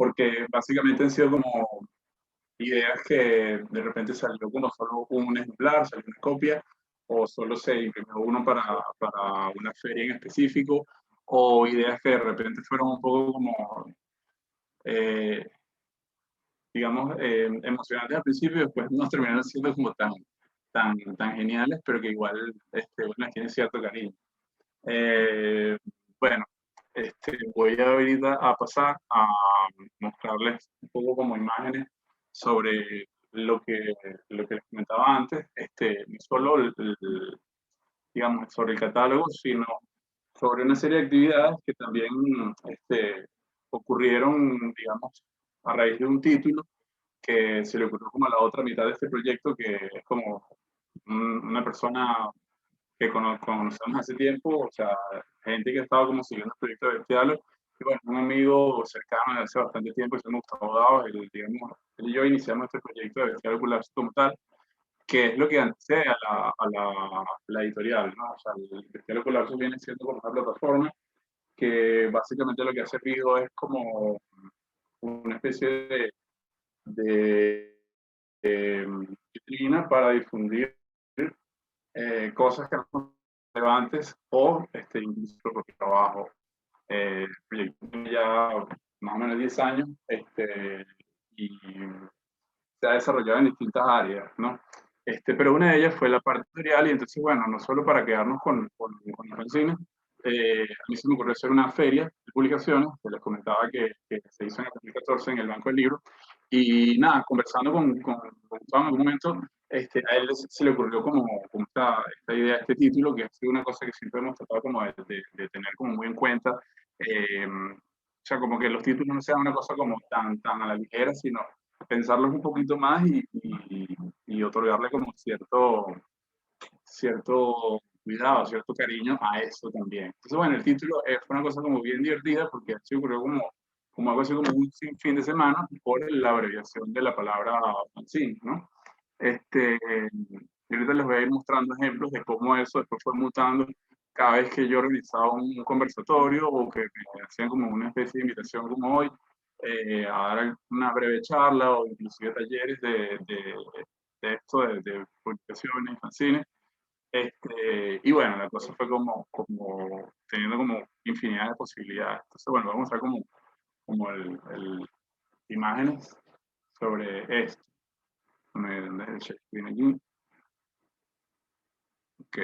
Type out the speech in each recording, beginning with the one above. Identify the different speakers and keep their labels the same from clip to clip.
Speaker 1: porque básicamente han sido como ideas que de repente salió como solo un ejemplar, salió una copia, o solo se imprimió uno para una feria en específico, o ideas que de repente fueron un poco como, eh, digamos, emocionantes al principio, y después nos terminaron siendo como tan geniales, pero que igual, bueno, tiene cierto cariño. Eh, bueno, voy ahorita a pasar a mostrarles un poco como imágenes sobre lo que les comentaba antes, no solo digamos, sobre el catálogo, sino sobre una serie de actividades que también ocurrieron, digamos, a raíz de un título que se le ocurrió como a la otra mitad de este proyecto, que es como una persona que conocemos hace tiempo, o sea, gente que estaba como siguiendo el proyecto de Vertialo, y bueno, un amigo cercano de hace bastante tiempo, que se llama Gustavo Daos, digamos, él y yo iniciamos este proyecto de Vertialo Collage como tal, que es lo que antecede la editorial, ¿no? O sea, el Vertialo Collage viene siendo como una plataforma que básicamente lo que ha servido es como una especie de vitrina para difundir cosas que no son relevantes o incluso el propio trabajo. El proyecto tiene ya más o menos 10 años y se ha desarrollado en distintas áreas, ¿no? Pero una de ellas fue la parte editorial y entonces, bueno, no solo para quedarnos con los fanzines, a mí se me ocurrió hacer una feria de publicaciones, que les comentaba que se hizo en el 2014 en el Banco del Libro, y nada, conversando con Gustavo en algún momento, a él se le ocurrió como esta idea, este título, que ha sido una cosa que siempre hemos tratado como de tener como muy en cuenta, o sea, como que los títulos no sean una cosa como tan a la ligera, sino pensarlos un poquito más y otorgarle como cierto cuidado, cierto cariño a eso también. Entonces, bueno, el título fue una cosa como bien divertida porque se ocurrió como algo así como un fin de semana por la abreviación de la palabra fanzine, ¿no? Y ahorita les voy a ir mostrando ejemplos de cómo eso después fue mutando cada vez que yo realizaba un conversatorio o que me hacían como una especie de invitación como hoy, a dar una breve charla o inclusive talleres de esto, de publicaciones, fanzines. Y bueno, la cosa fue como teniendo como infinidad de posibilidades. Entonces, bueno, vamos a ver como imágenes sobre esto. Me el Shakespeare allí. Ok.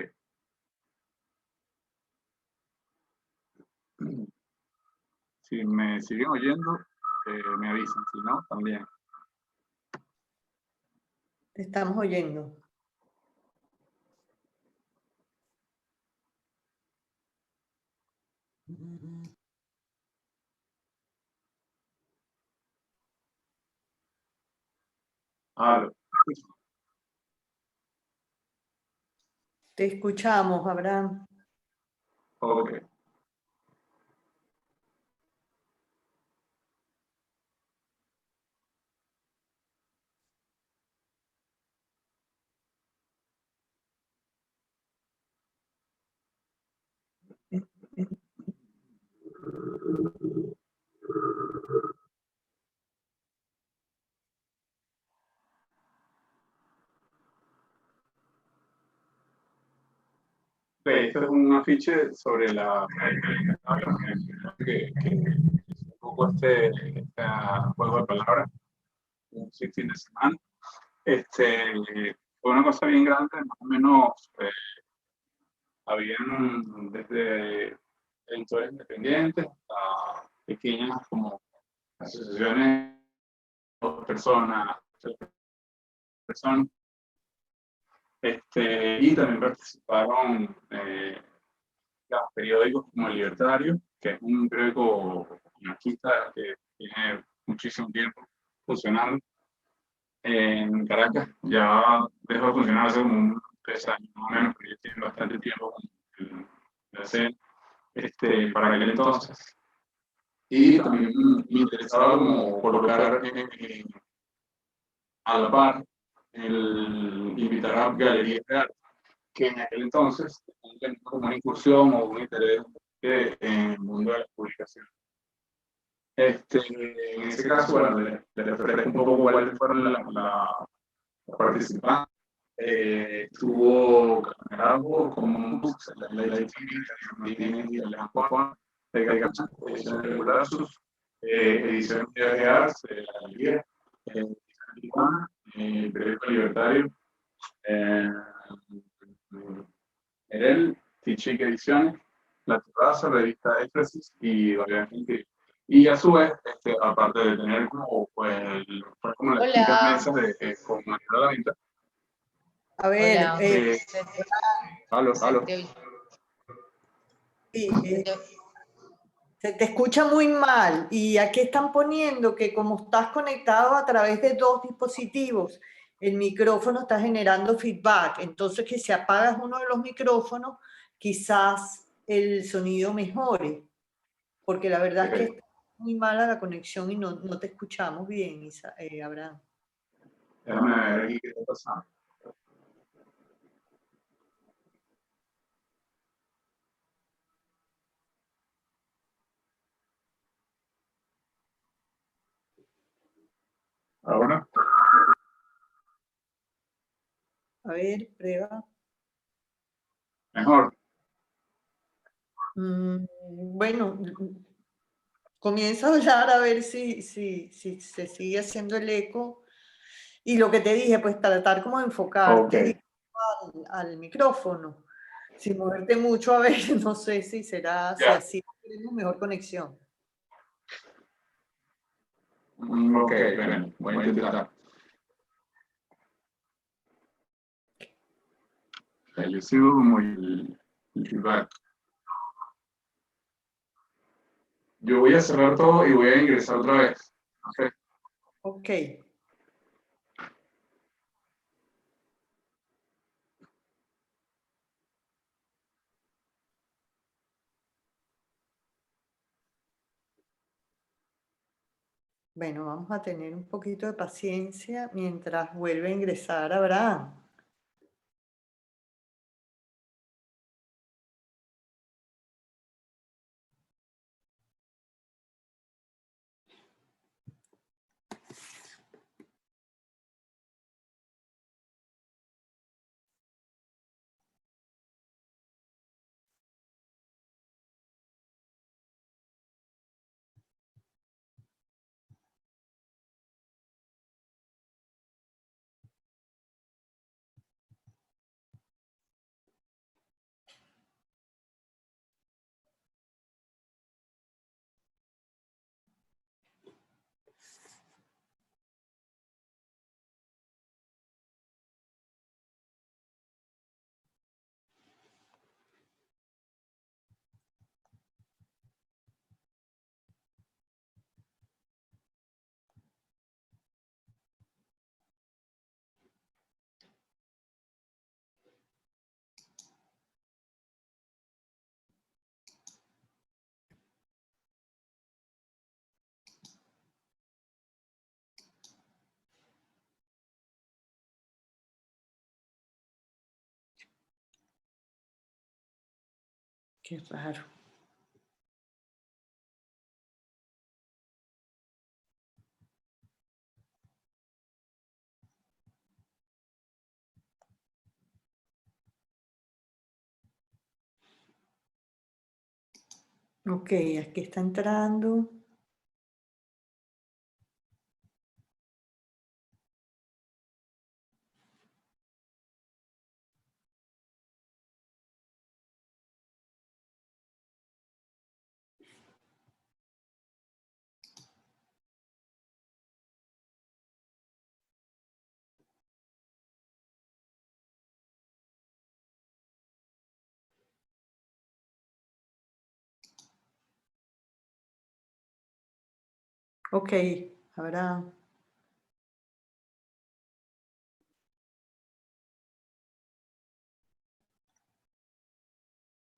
Speaker 1: Si me siguen oyendo, me avisan. Si no, también.
Speaker 2: Te estamos oyendo. Te escuchamos, Abraham.
Speaker 1: Ok. Esto es un afiche sobre que un poco este juego de palabras, un fin de semana. Fue una cosa bien grande, más o menos habían desde editores independientes a pequeñas como asociaciones, dos personas, tres personas, y también participaron periódicos como El Libertario, que es un periódico anarquista que tiene muchísimo tiempo funcionando en Caracas. Ya dejó de funcionar hace como un 3 años más o menos, pero ya tiene bastante tiempo en la escena, para aquel entonces. Y también me interesaba como colocar a la par el invitar a galerías de arte, que en aquel entonces tenían como una incursión o un interés en el mundo de la publicación. En ese caso, bueno, les refresco un poco cuáles fueron las participantes. Estuvo Carabo como la Martínez y el Juan, edición regular, edición de Arts, la Liga, Periódico Libertario, eh, Erel, Tichic Ediciones, La Terraza, Revista Éxtasis y obviamente, y a su vez, aparte de tener como, pues, como las chicas mesas con mayor a la venta.
Speaker 2: A ver,
Speaker 3: Hola.
Speaker 1: Aló.
Speaker 2: sí, se te escucha muy mal y aquí están poniendo que como estás conectado a través de dos dispositivos, el micrófono está generando feedback, entonces que si apagas uno de los micrófonos, quizás el sonido mejore, porque la verdad es que está muy mala la conexión y no te escuchamos bien, Abraham.
Speaker 1: Déjame ver aquí qué está pasando. Ahora.
Speaker 2: A ver, prueba.
Speaker 1: Mejor.
Speaker 2: Bueno, comienza a hablar a ver si se sigue haciendo el eco. Y lo que te dije, pues tratar como de enfocarte al micrófono, sin moverte mucho, a ver, no sé si será, si así tenemos mejor conexión.
Speaker 1: Ok, bueno, voy a intentar. Yo sigo como el feedback. Yo voy a cerrar todo y voy a ingresar otra vez. Okay.
Speaker 2: Ok. Bueno, vamos a tener un poquito de paciencia mientras vuelve a ingresar Abraham. Qué raro. Ok, aquí está entrando. Ok, Abraham.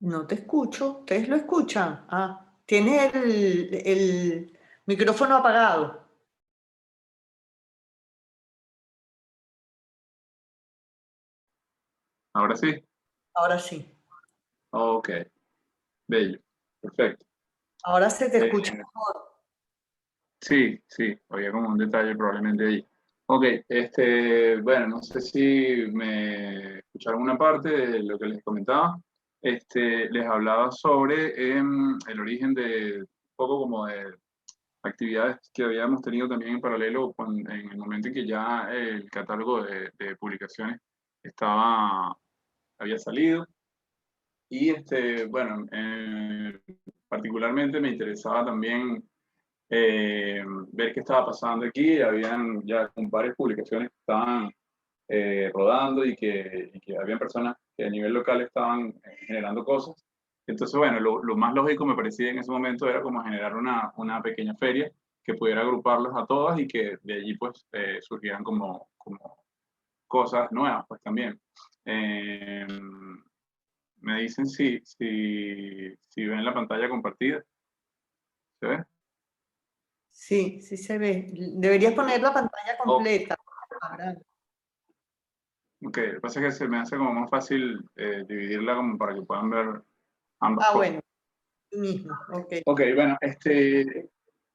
Speaker 2: No te escucho. ¿Ustedes lo escuchan? Ah, tienes el micrófono apagado.
Speaker 1: Ahora sí.
Speaker 2: Ahora sí.
Speaker 1: Ok. Bello. Perfecto.
Speaker 2: Ahora se te escucha mejor.
Speaker 1: Sí, sí, había como un detalle probablemente ahí. Ok, bueno, no sé si me escucharon una parte de lo que les comentaba. Les hablaba sobre el origen de un poco como de actividades que habíamos tenido también en paralelo en el momento en que ya el catálogo de publicaciones había salido. Y bueno, particularmente me interesaba también ver qué estaba pasando aquí. Habían ya con varias publicaciones que estaban rodando y que habían personas que a nivel local estaban generando cosas. Entonces, bueno, lo más lógico me parecía en ese momento era como generar una pequeña feria que pudiera agruparlos a todas y que de allí pues surgieran como cosas nuevas pues también. Eh, Me dicen si ven la pantalla compartida. ¿Se ve?
Speaker 2: Sí, sí se ve. Deberías poner la pantalla
Speaker 1: Oh,
Speaker 2: completa. Ahora.
Speaker 1: ok, lo que pasa es que se me hace como más fácil dividirla como para que puedan ver ambas
Speaker 2: Ah,
Speaker 1: cosas.
Speaker 2: bueno, tú mismo. Ok.
Speaker 1: Ok, bueno,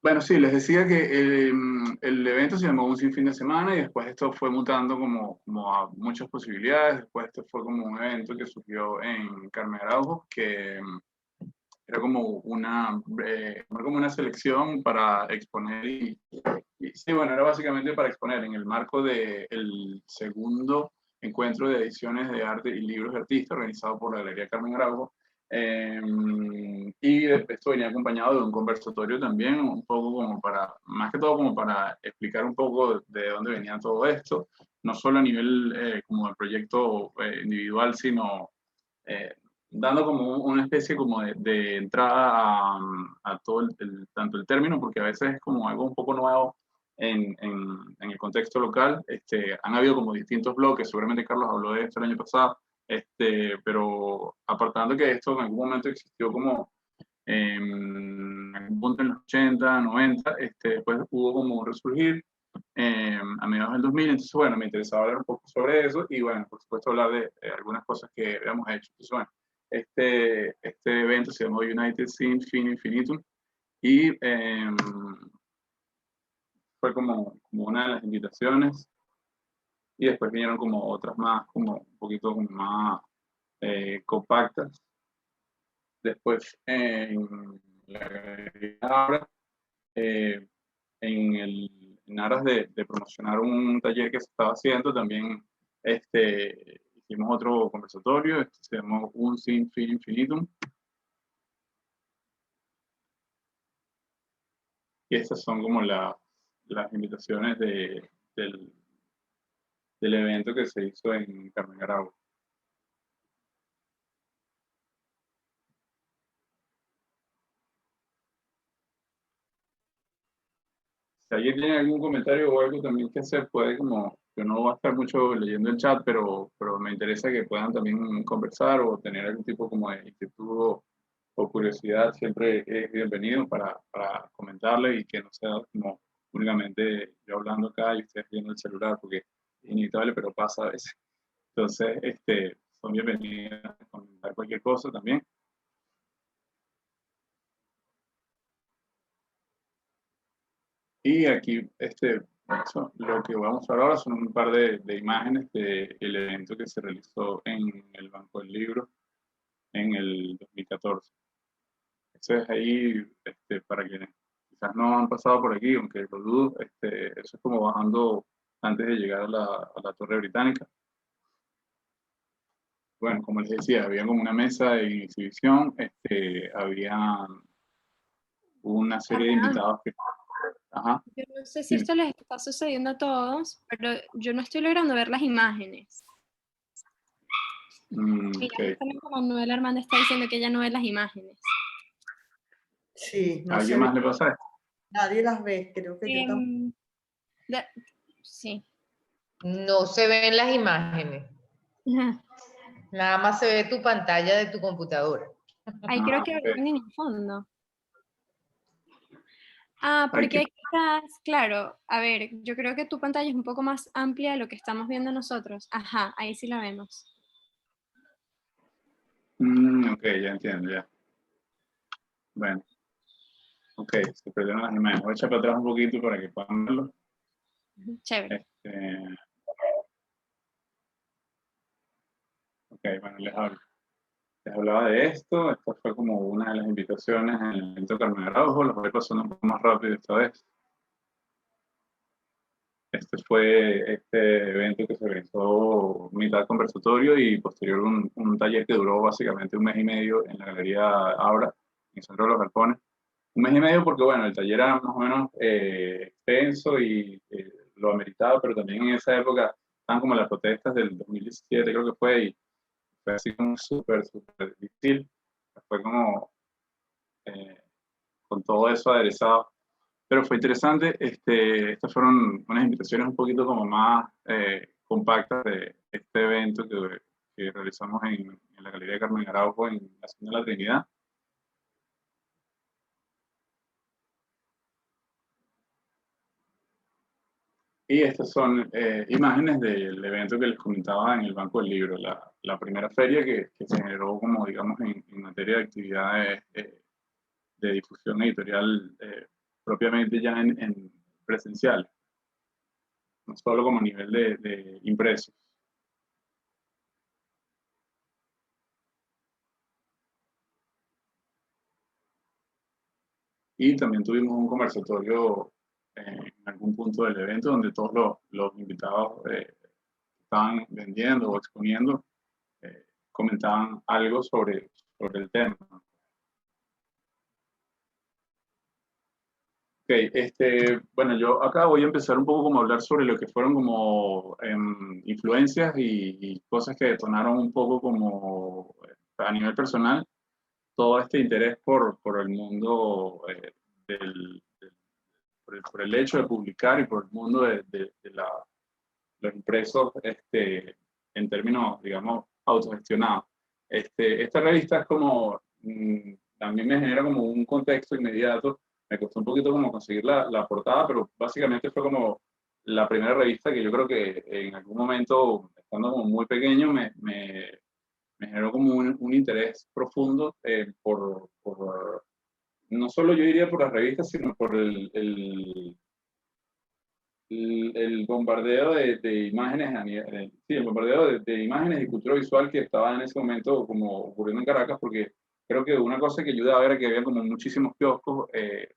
Speaker 1: bueno, sí, les decía que el evento se llamó Un Sinfín de Semana y después esto fue mutando como a muchas posibilidades. Después esto fue como un evento que surgió en Carmen Araujo, que era como una selección para exponer y sí, bueno, era básicamente para exponer en el marco del segundo encuentro de ediciones de arte y libros de artistas organizado por la Galería Carmen Araujo. Eh, y esto venía acompañado de un conversatorio también, un poco como más que todo como para explicar un poco de dónde venía todo esto, no solo a nivel como del proyecto individual, sino eh, dando como una especie como de entrada a todo tanto el término, porque a veces es como algo un poco nuevo en el contexto local. Han habido como distintos bloques, seguramente Carlos habló de esto el año pasado, pero apartando que esto en algún momento existió como en algún punto en los 80, 90, después hubo como un resurgir a mediados del 2000, entonces bueno, me interesaba hablar un poco sobre eso y bueno, por supuesto hablar de algunas cosas que habíamos hecho. Entonces bueno, este evento se llamó United Sin Fin Infinitum y fue como una de las invitaciones y después vinieron como otras más, como un poquito como más compactas. Después en la galería Abra, eh, en aras de promocionar un taller que se estaba haciendo, también hicimos otro conversatorio, se llamó Un Sin Fin Infinitum, y estas son como las invitaciones del evento que se hizo en Carmen Aragua. Si alguien tiene algún comentario o algo también que hacer, puede como, yo no voy a estar mucho leyendo el chat, pero me interesa que puedan también conversar o tener algún tipo como de inquietud o curiosidad, siempre es bienvenido para comentarle y que no sea como únicamente yo hablando acá y ustedes viendo el celular, porque es inevitable, pero pasa a veces. Entonces, son bienvenidos a comentar cualquier cosa también. Y aquí, lo que vamos a ver ahora son un par de imágenes del evento que se realizó en el Banco del Libro en el 2014. Eso es ahí, para quienes quizás no han pasado por aquí, aunque lo dudo, eso es como bajando antes de llegar a la Torre Británica. Bueno, como les decía, había como una mesa de exhibición, había una serie de
Speaker 3: Abraham,
Speaker 1: invitados que... Ajá,
Speaker 3: yo no sé si
Speaker 1: sí.
Speaker 3: esto les está sucediendo a todos, pero yo no estoy logrando ver las imágenes. Mira,
Speaker 1: Ok.
Speaker 3: justamente Manuel Armando está diciendo que ella no ve las imágenes.
Speaker 2: Sí,
Speaker 1: ¿A
Speaker 2: no se
Speaker 1: alguien
Speaker 2: ve.
Speaker 1: más le pasa esto?
Speaker 2: Nadie las ve, creo que yo tampoco.
Speaker 3: Em, sí.
Speaker 4: No se ven las imágenes. Nada más se ve tu pantalla de tu computadora.
Speaker 3: Ahí creo que
Speaker 1: Ok.
Speaker 3: ven en el fondo. Ah,
Speaker 1: Hay
Speaker 3: porque
Speaker 1: que...
Speaker 3: quizás, claro, a ver, yo creo que tu pantalla es un poco más amplia de lo que estamos viendo nosotros. Ajá, ahí sí la vemos.
Speaker 1: Ok, ya entiendo, ya. Bueno. Ok. Ok, se perdieron las imágenes. Voy a echar para atrás un poquito para que puedan verlo.
Speaker 3: Chévere.
Speaker 1: Ok, bueno, les hablaba de esto. Esta fue como una de las invitaciones en el evento Carmen Araujo. Los voy pasando un poco más rápido esta vez. Este fue este evento que se organizó mitad conversatorio y posterior un taller que duró básicamente un mes y medio en la Galería Abra, en el Centro de los Galpones. Un mes y medio porque, bueno, el taller era más o menos extenso y lo ameritaba, pero también en esa época estaban como las protestas del 2017, creo que fue, y fue así como súper difícil. Fue como con todo eso aderezado. Pero fue interesante. Estas fueron unas invitaciones un poquito como más compactas de este evento que realizamos en la Galería Carmen Araujo en la Hacienda de la Trinidad. Y estas son imágenes del evento que les comentaba en el Banco del Libro, la primera feria que se generó como, digamos, en materia de actividades de difusión editorial propiamente ya en presencial, no solo como a nivel de impresos. Y también tuvimos un conversatorio en algún punto del evento donde todos los invitados que estaban vendiendo o exponiendo comentaban algo sobre el tema. Ok, bueno, yo acá voy a empezar un poco como a hablar sobre lo que fueron como influencias y cosas que detonaron un poco como a nivel personal todo este interés por el mundo por el hecho de publicar y por el mundo de los impresos en términos, digamos, autogestionados. Esta revista es como, a mí me genera como un contexto inmediato. Me costó un poquito como conseguir la portada, pero básicamente fue como la primera revista que yo creo que en algún momento, estando como muy pequeño, me generó como un interés profundo no solo yo diría por las revistas, sino por el bombardeo de imágenes, sí, el bombardeo de imágenes y cultura visual que estaba en ese momento como ocurriendo en Caracas, porque creo que una cosa que ayudaba era que había como muchísimos kioscos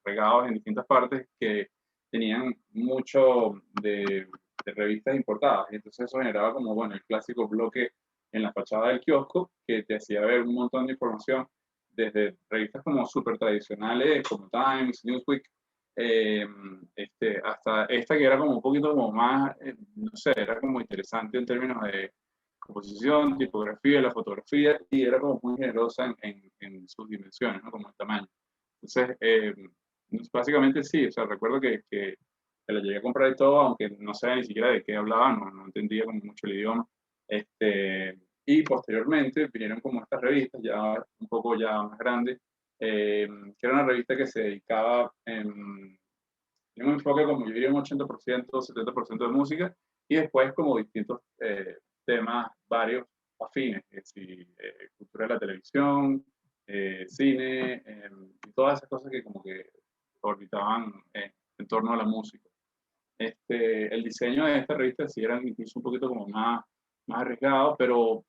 Speaker 1: regados en distintas partes que tenían mucho de revistas importadas, y entonces eso generaba como, bueno, el clásico bloque en la fachada del kiosco que te hacía ver un montón de información desde revistas como súper tradicionales como Times, Newsweek, hasta esta que era como un poquito como más, no sé, era como interesante en términos de composición, tipografía, la fotografía, y era como muy generosa en sus dimensiones, ¿no? Como el tamaño. Entonces, básicamente sí, o sea, recuerdo que la llegué a comprar y todo, aunque no sabía ni siquiera de qué hablaba, no entendía como mucho el idioma. Y posteriormente vinieron como estas revistas, ya un poco ya más grandes, que era una revista que se dedicaba en un enfoque como yo diría un 80%, 70% de música, y después como distintos temas varios afines, es decir, cultura de la televisión, cine, y todas esas cosas que como que orbitaban en torno a la música. El diseño de esta revista sí era incluso un poquito como más arriesgado, pero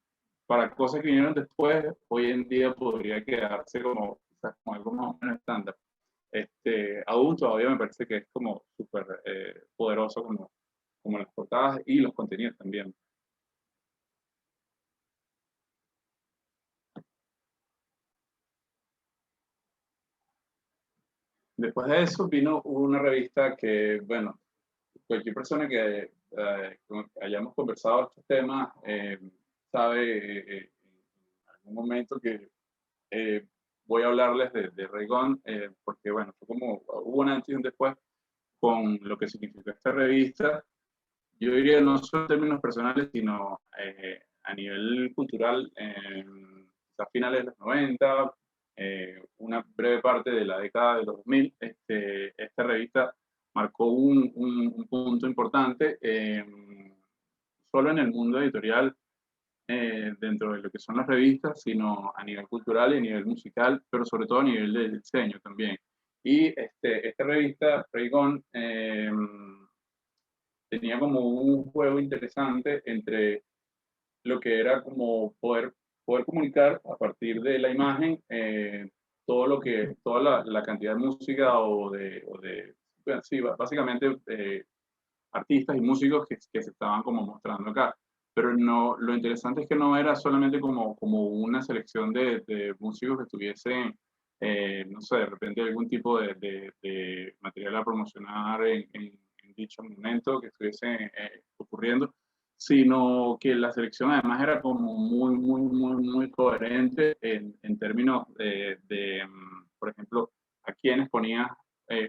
Speaker 1: para cosas que vinieron después, hoy en día podría quedarse como, quizás como algo más o menos estándar. Aún todavía me parece que es como súper poderoso como las portadas y los contenidos también. Después de eso vino una revista que, bueno, cualquier persona que hayamos conversado estos temas sabe en algún momento que voy a hablarles de Raygon, porque bueno, fue como hubo un antes y un después con lo que significó esta revista. Yo diría no solo en términos personales, sino a nivel cultural, a finales de los 90, una breve parte de la década de los 2000, esta revista marcó un punto importante, solo en el mundo editorial, dentro de lo que son las revistas, sino a nivel cultural y a nivel musical, pero sobre todo a nivel de diseño también. Y esta revista, Raygon, tenía como un juego interesante entre lo que era como poder comunicar a partir de la imagen toda la cantidad de música bueno, sí, básicamente artistas y músicos que se estaban como mostrando acá. Pero no, lo interesante es que no era solamente como una selección de músicos que tuviesen, no sé, de repente algún tipo de material a promocionar en dicho momento que estuviese ocurriendo, sino que la selección además era como muy coherente en términos por ejemplo, a quiénes ponía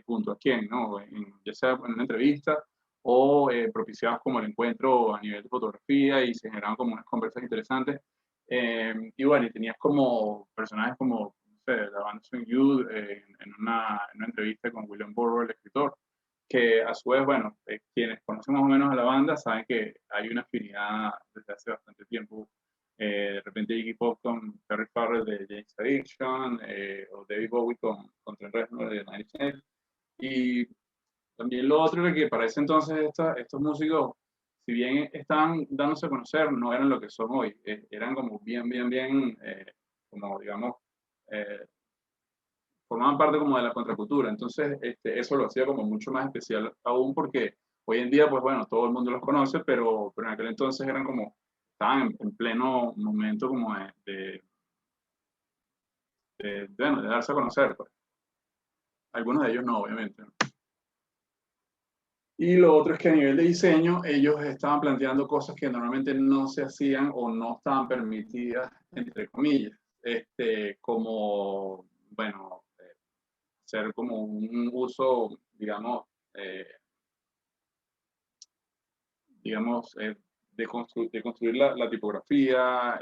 Speaker 1: junto a quién, ¿no? Ya sea en una entrevista o propiciabas como el encuentro a nivel de fotografía y se generaban como unas conversas interesantes. Y bueno, y tenías como personajes como, no sé, la banda Swing Youth en una entrevista con William Burroughs, el escritor, que a su vez, bueno, quienes conocen más o menos a la banda saben que hay una afinidad desde hace bastante tiempo. De repente Iggy Pop con Terry Farrell de James Addiction, o David Bowie con Trent Reznor de Nine Inch Nails. Y también lo otro era que para ese entonces estos músicos, si bien estaban dándose a conocer, no eran lo que son hoy. Eran como bien, como digamos, eh, formaban parte como de la contracultura. Entonces, eso lo hacía como mucho más especial aún porque hoy en día, pues bueno, todo el mundo los conoce, pero en aquel entonces eran como, estaban en pleno momento como bueno, de darse a conocer, pues. Algunos de ellos no, obviamente. Y lo otro es que a nivel de diseño, ellos estaban planteando cosas que normalmente no se hacían o no estaban permitidas, entre comillas, como, bueno, ser como un uso, eh, de construir la tipografía,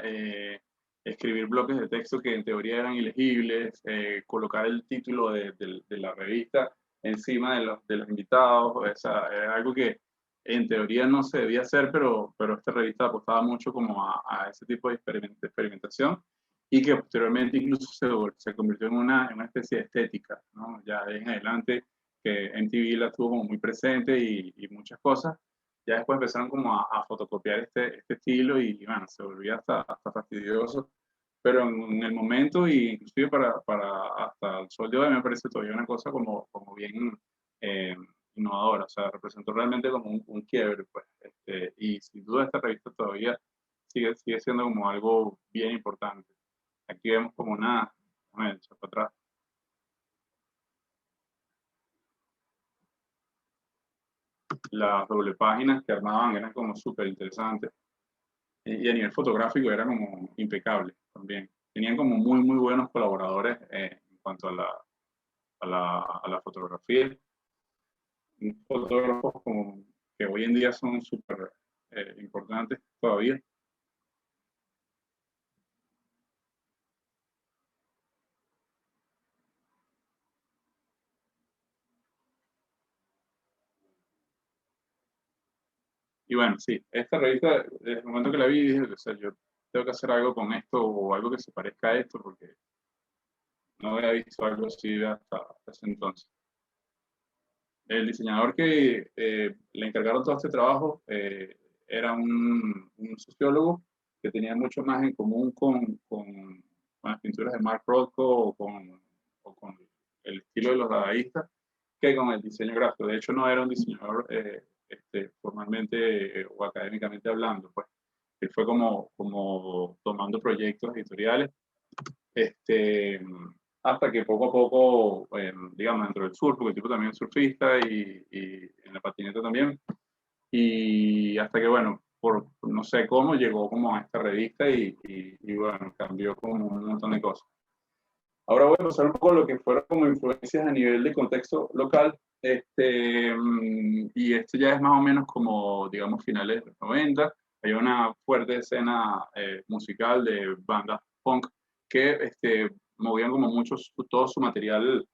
Speaker 1: escribir bloques de texto que en teoría eran ilegibles, colocar el título de la revista encima de los invitados, o sea, era algo que en teoría no se debía hacer, pero esta revista apostaba mucho como a ese tipo de experimentación y que posteriormente incluso se convirtió en una especie de estética, ¿no? Ya de en adelante que MTV la tuvo como muy presente y muchas cosas ya después empezaron como a fotocopiar este estilo y bueno, se volvía hasta fastidioso, pero en el momento y inclusive hasta el sol de hoy me parece todavía una cosa como bien eh, innovadora, o sea, representó realmente como un quiebre, pues, y sin duda esta revista todavía sigue siendo como algo bien importante. Aquí vemos como a ver, echa para atrás. Las doble páginas que armaban eran como súper interesantes. Y a nivel fotográfico era como impecable también. Tenían como muy buenos colaboradores en cuanto a la fotografía. Fotógrafos como que hoy en día son súper importantes todavía. Y bueno, sí, esta revista, desde el momento que la vi, dije, o sea, yo tengo que hacer algo con esto o algo que se parezca a esto porque no había visto algo así hasta ese entonces. El diseñador que le encargaron todo este trabajo era un sociólogo que tenía mucho más en común con las pinturas de Mark Rothko o con el estilo de los dadaístas que con el diseño gráfico. De hecho, no era un diseñador formalmente o académicamente hablando, pues. Él fue como tomando proyectos editoriales este, hasta que poco a poco, digamos, dentro del surf, porque el tipo también es surfista y en la patineta también, y hasta que, bueno, por no sé cómo, llegó como a esta revista y bueno, cambió como un montón de cosas. Ahora voy a pasar un poco a lo que fueron como influencias a nivel de contexto local, y esto ya es más o menos como, digamos, finales de los 90. Hay una fuerte escena musical de bandas punk que movían como todo su material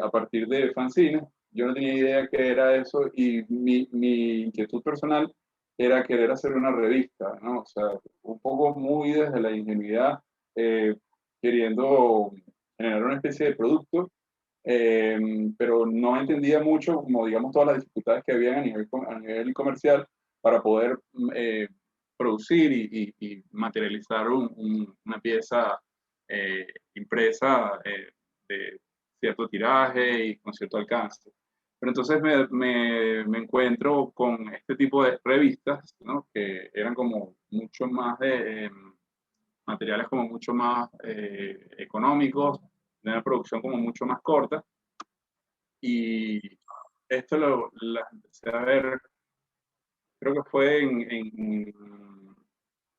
Speaker 1: a partir de fanzines. Yo no tenía idea qué era eso y mi inquietud personal era querer hacer una revista, ¿no? O sea, un poco muy desde la ingenuidad, queriendo generar una especie de producto pero no entendía mucho, como digamos, todas las dificultades que había a nivel comercial para poder producir y materializar una pieza impresa de cierto tiraje y con cierto alcance. Pero entonces me encuentro con este tipo de revistas, ¿no? Que eran como mucho más de materiales como mucho más económicos, de una producción como mucho más corta. Y esto la empecé a ver, creo que fue en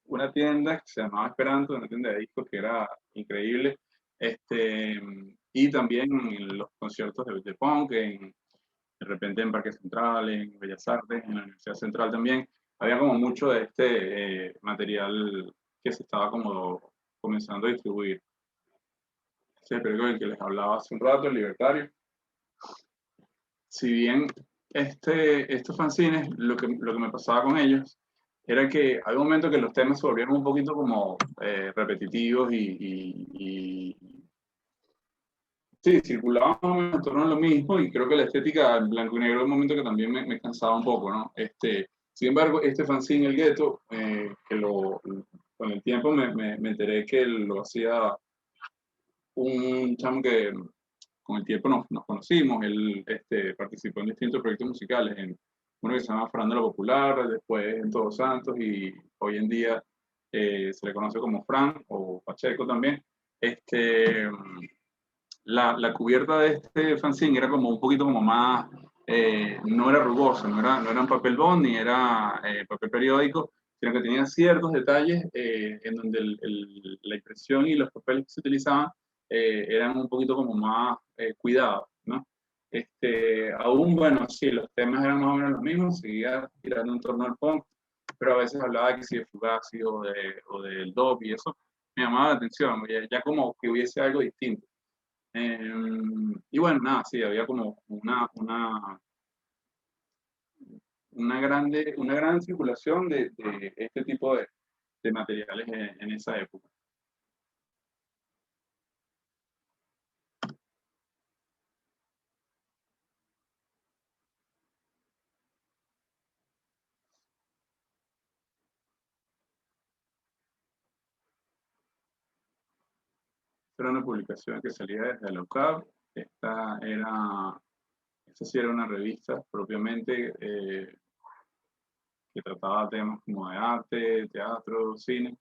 Speaker 1: una tienda que se llamaba Esperanto, una tienda de discos que era increíble. Y también en los conciertos de punk, de repente en Parque Central, en Bellas Artes, en la Universidad Central también. Había como mucho de este material que se estaba como comenzando a distribuir. Ese periódico del que les hablaba hace un rato, El Libertario. Si bien estos fanzines, lo que me pasaba con ellos era que había un momento que los temas se volvieron un poquito como repetitivos y sí, circulaban en torno a lo mismo, y creo que la estética en blanco y negro era un momento que también me cansaba un poco, ¿no? Sin embargo, este fanzine, El Gueto, con el tiempo me enteré que lo hacía un chamo que con el tiempo nos conocimos. Él participó en distintos proyectos musicales, en uno que se llama Farándula Popular, después en Todos Santos, y hoy en día se le conoce como Fran o Pacheco también. La cubierta de este fanzine era como un poquito como más, no era rugosa, no era un papel bond ni era papel periódico, sino que tenía ciertos detalles en donde la impresión y los papeles que se utilizaban eran un poquito como más cuidados, ¿no? Aún, bueno, sí, los temas eran más o menos los mismos, seguía girando en torno al punk, pero a veces hablaba que sí de Fugazi o del Dop, y eso me llamaba la atención, ya como que hubiese algo distinto. Y bueno, nada, sí, había como una gran circulación de este tipo de materiales en esa época. Era una publicación que salía desde la UCAP. Esta sí era una revista propiamente que trataba temas como de arte, teatro, cine.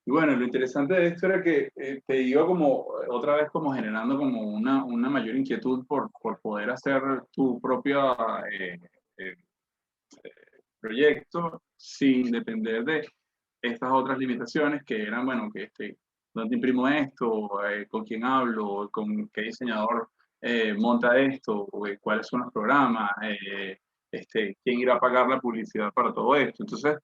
Speaker 1: Y bueno, lo interesante de esto era que te iba como otra vez como generando como una mayor inquietud por poder hacer tu propio eh, proyecto sin depender de estas otras limitaciones que eran, bueno, ¿dónde imprimo esto? ¿Con quién hablo? ¿Con qué diseñador monta esto? ¿Cuáles son los programas? ¿Quién irá a pagar la publicidad para todo esto? Entonces,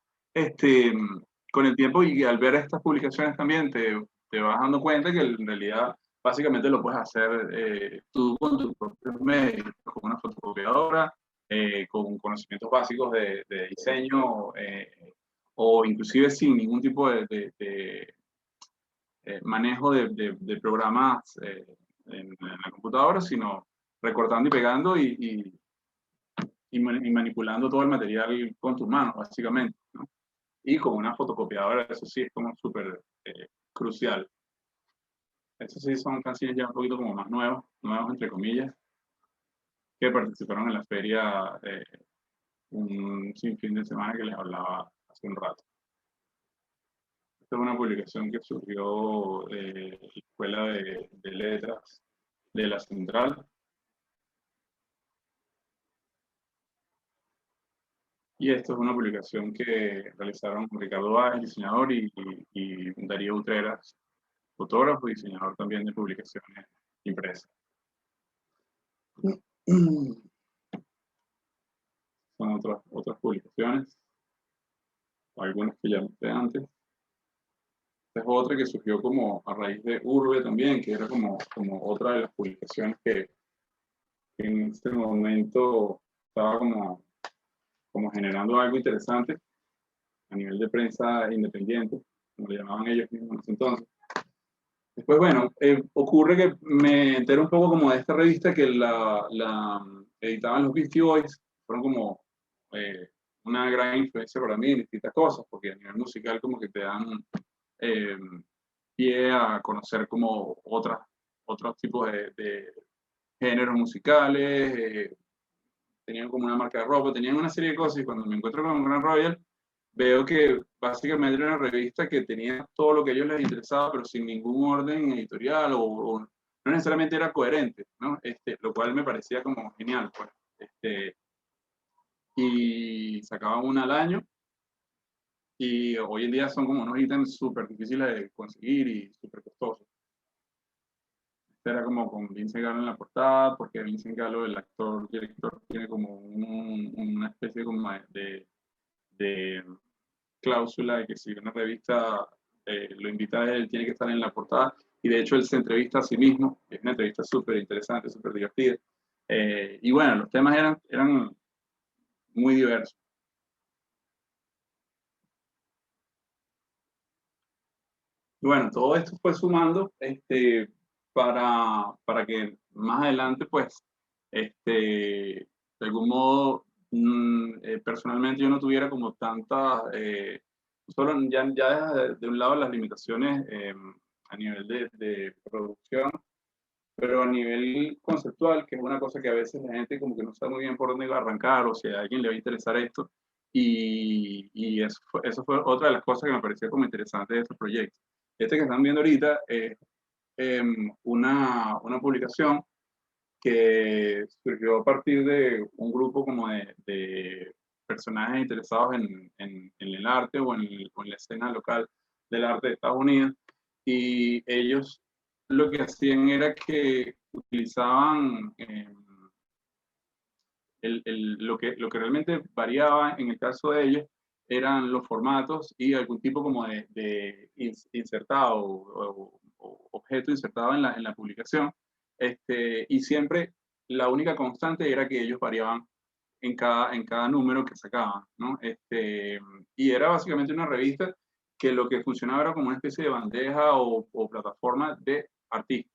Speaker 1: con el tiempo y al ver estas publicaciones también te vas dando cuenta que en realidad básicamente lo puedes hacer tú con tus propios medios, con una fotocopiadora, con conocimientos básicos de diseño, o inclusive sin ningún tipo de manejo de programas en la computadora, sino recortando y pegando y manipulando todo el material con tus manos, básicamente, ¿no? Y con una fotocopiadora, eso sí es como súper crucial. Estos sí son canciones ya un poquito como más nuevos entre comillas, que participaron en la feria un sinfín de semana que les hablaba hace un rato. Esta es una publicación que surgió de la Escuela de Letras de la Central. Y esto es una publicación que realizaron Ricardo Báez, diseñador, y Darío Utreras, fotógrafo y diseñador también de publicaciones impresas. Son otras publicaciones, algunas que ya mostré antes. Esta es otra que surgió como a raíz de Urbe también, que era como otra de las publicaciones que en este momento estaba como generando algo interesante a nivel de prensa independiente, como le llamaban ellos mismos en ese entonces. Después, bueno, ocurre que me entero un poco como de esta revista que la editaban los Beastie Boys, fueron como una gran influencia para mí en distintas cosas, porque a nivel musical como que te dan eh, pie a conocer como otros tipos de géneros musicales, tenían como una marca de ropa, tenían una serie de cosas y cuando me encuentro con Grand Royal veo que básicamente era una revista que tenía todo lo que a ellos les interesaba, pero sin ningún orden editorial o no necesariamente era coherente, ¿no? Lo cual me parecía como genial, pues. Y sacaban una al año y hoy en día son como unos ítems súper difíciles de conseguir y súper costosos. Era como con Vincent Gallo en la portada, porque Vincent Gallo, el actor, director, tiene como una especie como de cláusula de que si una revista lo invita a él, tiene que estar en la portada. Y de hecho él se entrevista a sí mismo, es una entrevista súper interesante, súper divertida. Y bueno, los temas eran muy diversos. Y bueno, todo esto fue sumando para que más adelante, pues, de algún modo, personalmente yo no tuviera como tanta, solo ya deja de un lado las limitaciones a nivel de producción, pero a nivel conceptual, que es una cosa que a veces la gente como que no sabe muy bien por dónde va a arrancar o si a alguien le va a interesar esto, y eso fue otra de las cosas que me pareció como interesante de este proyecto. Este que están viendo ahorita es una publicación que surgió a partir de un grupo como de personajes interesados en el arte o en la escena local del arte de Estados Unidos. Y ellos lo que hacían era que utilizaban lo que realmente variaba en el caso de ellos eran los formatos y algún tipo como de insertado o objeto insertado en la publicación. Y siempre la única constante era que ellos variaban en cada número que sacaban, ¿no? Y era básicamente una revista que lo que funcionaba era como una especie de bandeja o plataforma de artistas.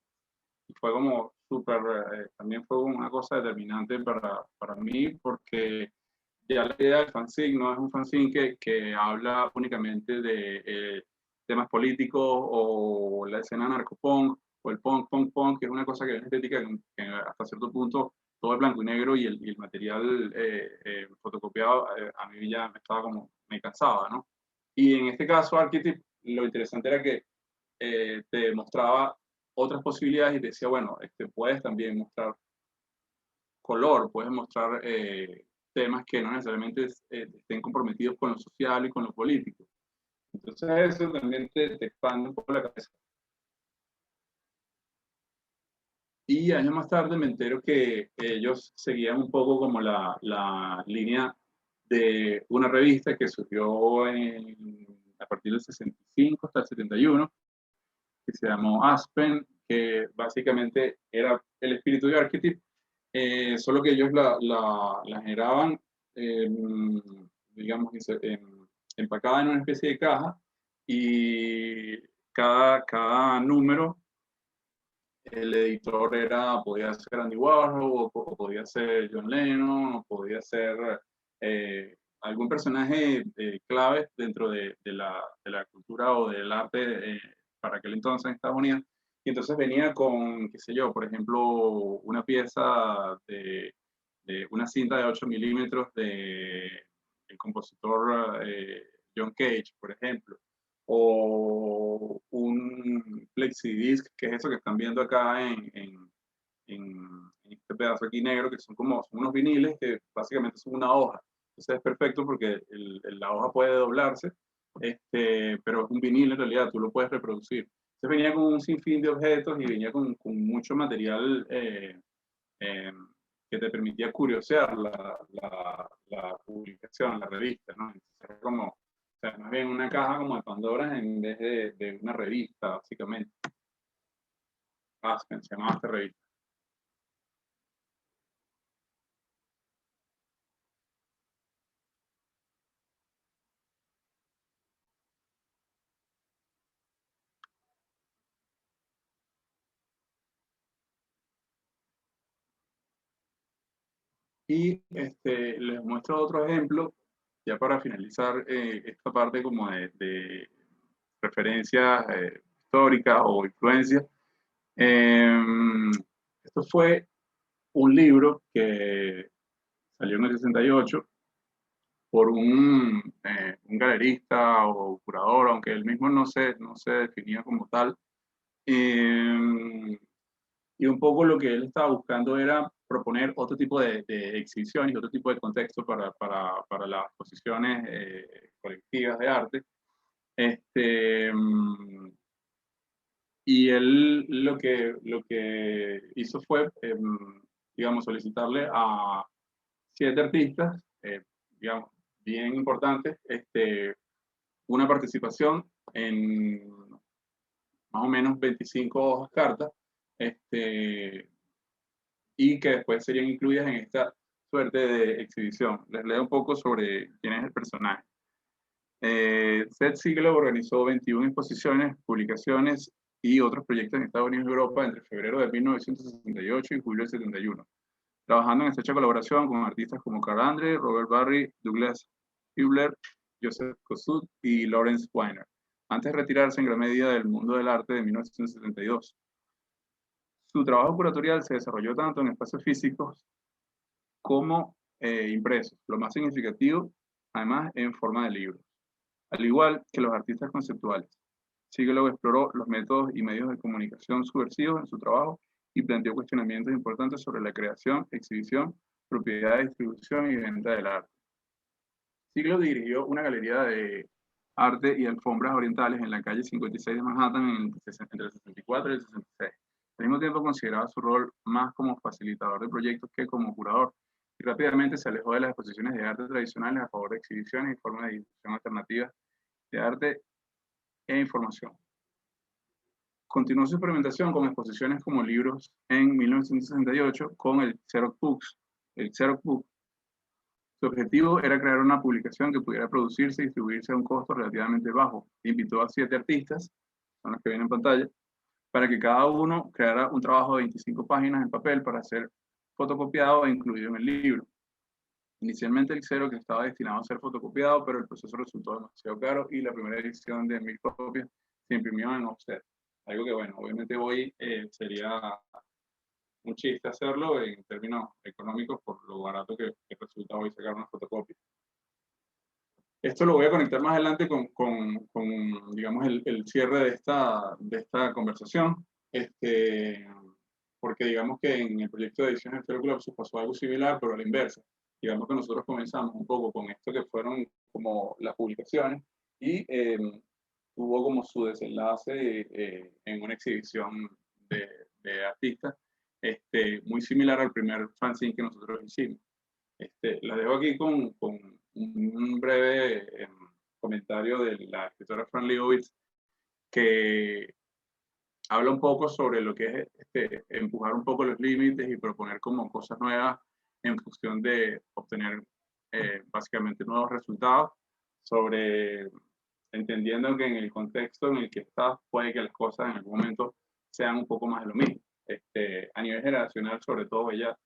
Speaker 1: Y fue como súper, también fue una cosa determinante para mí porque ya la idea del fanzine no es un fanzine que habla únicamente de temas políticos o la escena narcopunk o el punk, que es una cosa que es estética que hasta cierto punto todo es blanco y negro y el material fotocopiado a mí ya me estaba como, me cansaba, ¿no? Y en este caso, Archetype, lo interesante era que te mostraba otras posibilidades y te decía, bueno, puedes también mostrar color, puedes mostrar temas que no necesariamente estén comprometidos con lo social y con lo político. Entonces eso también te expande un poco la cabeza. Y años más tarde me entero que ellos seguían un poco como la línea de una revista que surgió a partir del 65 hasta el 71, que se llamó Aspen, que básicamente era el espíritu de Archetype, solo que ellos la generaban, eh, digamos, empacada en una especie de caja y cada número, el editor podía ser Andy Warhol o podía ser John Lennon o podía ser algún personaje clave dentro de la cultura o del arte para aquel entonces en Estados Unidos. Y entonces venía con, qué sé yo, por ejemplo, una pieza de una cinta de 8 milímetros del compositor John Cage, por ejemplo, o un flexidisc, que es eso que están viendo acá en este pedazo aquí negro, que son unos viniles que básicamente son una hoja. Entonces es perfecto porque la hoja puede doblarse, pero es un vinil en realidad, tú lo puedes reproducir. Entonces venía con un sinfín de objetos y venía con mucho material eh, que te permitía curiosear la publicación, la revista, ¿no? Entonces era como, o sea, más bien una caja como de Pandora en vez de una revista, básicamente. Aspen, se llamaba esta revista. Y les muestro otro ejemplo, ya para finalizar esta parte como de referencias históricas o influencias. Esto fue un libro que salió en el 68 por un galerista o curador, aunque él mismo no se definía como tal. Y un poco lo que él estaba buscando era proponer otro tipo de exhibiciones, otro tipo de contexto para las exposiciones colectivas de arte. Y él lo que hizo fue, digamos, solicitarle a 7 artistas, digamos, bien importantes, una participación en más o menos 25 hojas cartas, y que después serían incluidas en esta suerte de exhibición. Les leo un poco sobre quién es el personaje. Seth Siegel organizó 21 exposiciones, publicaciones y otros proyectos en Estados Unidos y Europa entre febrero de 1968 y julio del 71, trabajando en estrecha colaboración con artistas como Carl Andre, Robert Barry, Douglas Hubler, Joseph Kosuth y Lawrence Weiner, antes de retirarse en gran medida del mundo del arte de 1972. Su trabajo curatorial se desarrolló tanto en espacios físicos como impresos, lo más significativo, además, en forma de libros, al igual que los artistas conceptuales. Siegel exploró los métodos y medios de comunicación subversivos en su trabajo y planteó cuestionamientos importantes sobre la creación, exhibición, propiedad, distribución y venta del arte. Siegel dirigió una galería de arte y alfombras orientales en la calle 56 de Manhattan entre el 64 y el 66. Al mismo tiempo consideraba su rol más como facilitador de proyectos que como curador, y rápidamente se alejó de las exposiciones de arte tradicionales a favor de exhibiciones y formas de difusión alternativas de arte e información. Continuó su experimentación con exposiciones como libros en 1968 con el Xerox Book. Su objetivo era crear una publicación que pudiera producirse y distribuirse a un costo relativamente bajo. Invitó a 7 artistas, son los que ven en pantalla, para que cada uno creara un trabajo de 25 páginas en papel para ser fotocopiado e incluido en el libro. Inicialmente el Xerox estaba destinado a ser fotocopiado, pero el proceso resultó demasiado caro y la primera edición de 1000 copias se imprimió en offset. Algo que, bueno, obviamente hoy sería un chiste hacerlo en términos económicos por lo barato que resulta hoy sacar una fotocopia. Esto lo voy a conectar más adelante con digamos, el cierre de esta conversación, porque digamos que en el proyecto de edición de Club se pasó algo similar, pero a la inversa. Digamos que nosotros comenzamos un poco con esto que fueron como las publicaciones y tuvo como su desenlace en una exhibición de artistas, muy similar al primer fanzine que nosotros hicimos. La dejo aquí con un breve comentario de la escritora Fran Lebowitz, que habla un poco sobre lo que es empujar un poco los límites y proponer como cosas nuevas en función de obtener básicamente nuevos resultados, sobre entendiendo que en el contexto en el que estás puede que las cosas en algún momento sean un poco más de lo mismo. A nivel generacional, sobre todo, ella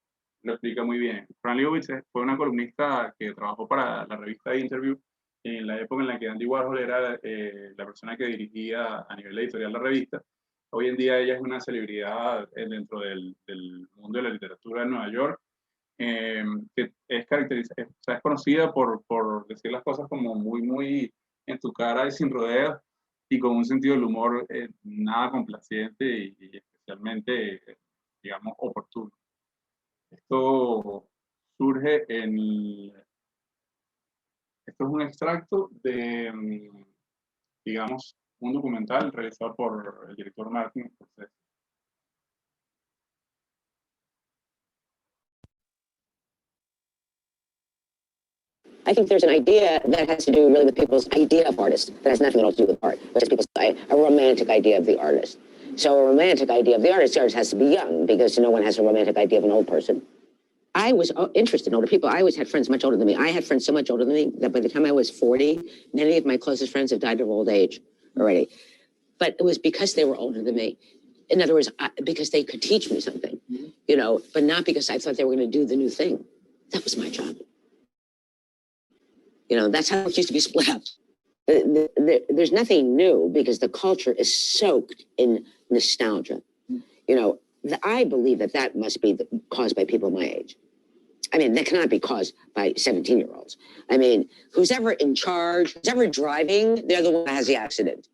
Speaker 1: lo explica muy bien. Fran Lebowitz fue una columnista que trabajó para la revista Interview en la época en la que Andy Warhol era la persona que dirigía a nivel editorial la revista. Hoy en día ella es una celebridad dentro del mundo de la literatura de Nueva York, que es conocida por decir las cosas como muy en tu cara y sin rodeos, y con un sentido del humor nada complaciente y especialmente, digamos, oportuno. Esto surge esto es un extracto de, digamos, un documental realizado por el director Martin Scorsese.
Speaker 5: I think there's an idea that has to do really with people's idea of artists that has nothing at all to do with art, which is people's a romantic idea of the artist. So a romantic idea of the artist has to be young because no one has a romantic idea of an old person. I was interested in older people. I always had friends much older than me. I had friends so much older than me that by the time I was 40, many of my closest friends have died of old age already. But it was because they were older than me. In other words, because they could teach me something, you know, but not because I thought they were going to do the new thing. That was my job. You know, that's how it used to be split up. There's nothing new because the culture is soaked in nostalgia. You know, I believe that must be caused by people my age. I mean, that cannot be caused by 17-year-olds. I mean, who's ever in charge, who's ever driving, they're the one that has the accident.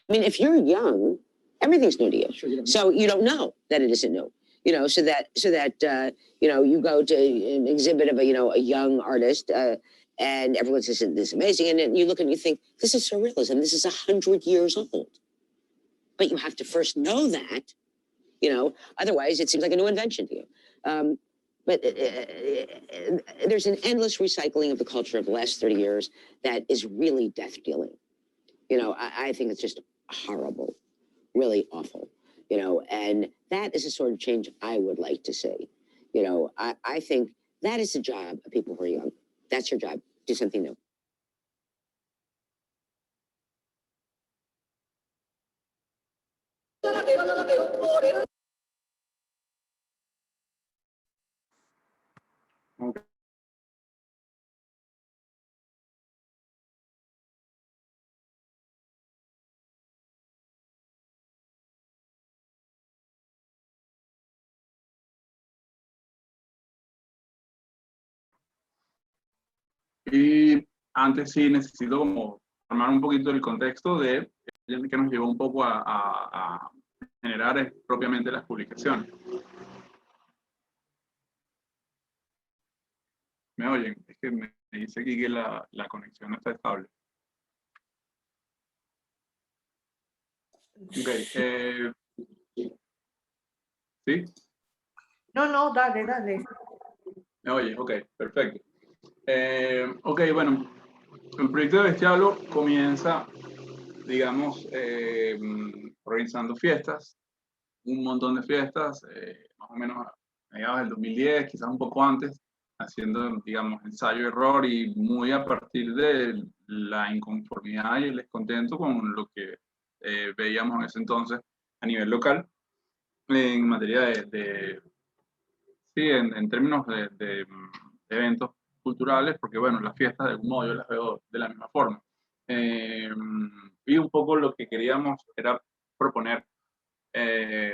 Speaker 5: I mean, if you're young, everything's new to you. Sure, so you don't know that it isn't new. You know, so that you know, you go to an exhibit of a young artist, and everyone says this is amazing, and then you look and you think this is surrealism. This is 100 years old. But you have to first know that, you know. Otherwise, it seems like a new invention to you. But there's an endless recycling of the culture of the last 30 years that is really death-dealing. You know, I think it's just horrible, really awful, you know, and that is the sort of change I would like to see. You know, I think that is the job of people who are young. That's your job. Do something new.
Speaker 1: Okay. Y antes sí necesito como armar un poquito el contexto de que nos llevó un poco a generar propiamente las publicaciones. ¿Me oyen? Es que me dice aquí que la conexión no está estable. Ok. ¿Sí?
Speaker 2: No, dale.
Speaker 1: ¿Me oye? Ok, perfecto. Ok, bueno, el proyecto de Bestialo comienza, digamos, organizando fiestas, un montón de fiestas, más o menos a mediados del 2010, quizás un poco antes, haciendo, digamos, ensayo-error y muy a partir de la inconformidad y el descontento con lo que veíamos en ese entonces a nivel local, en materia sí, en términos de eventos culturales, porque bueno, las fiestas de algún modo yo las veo de la misma forma. Y un poco lo que queríamos era proponer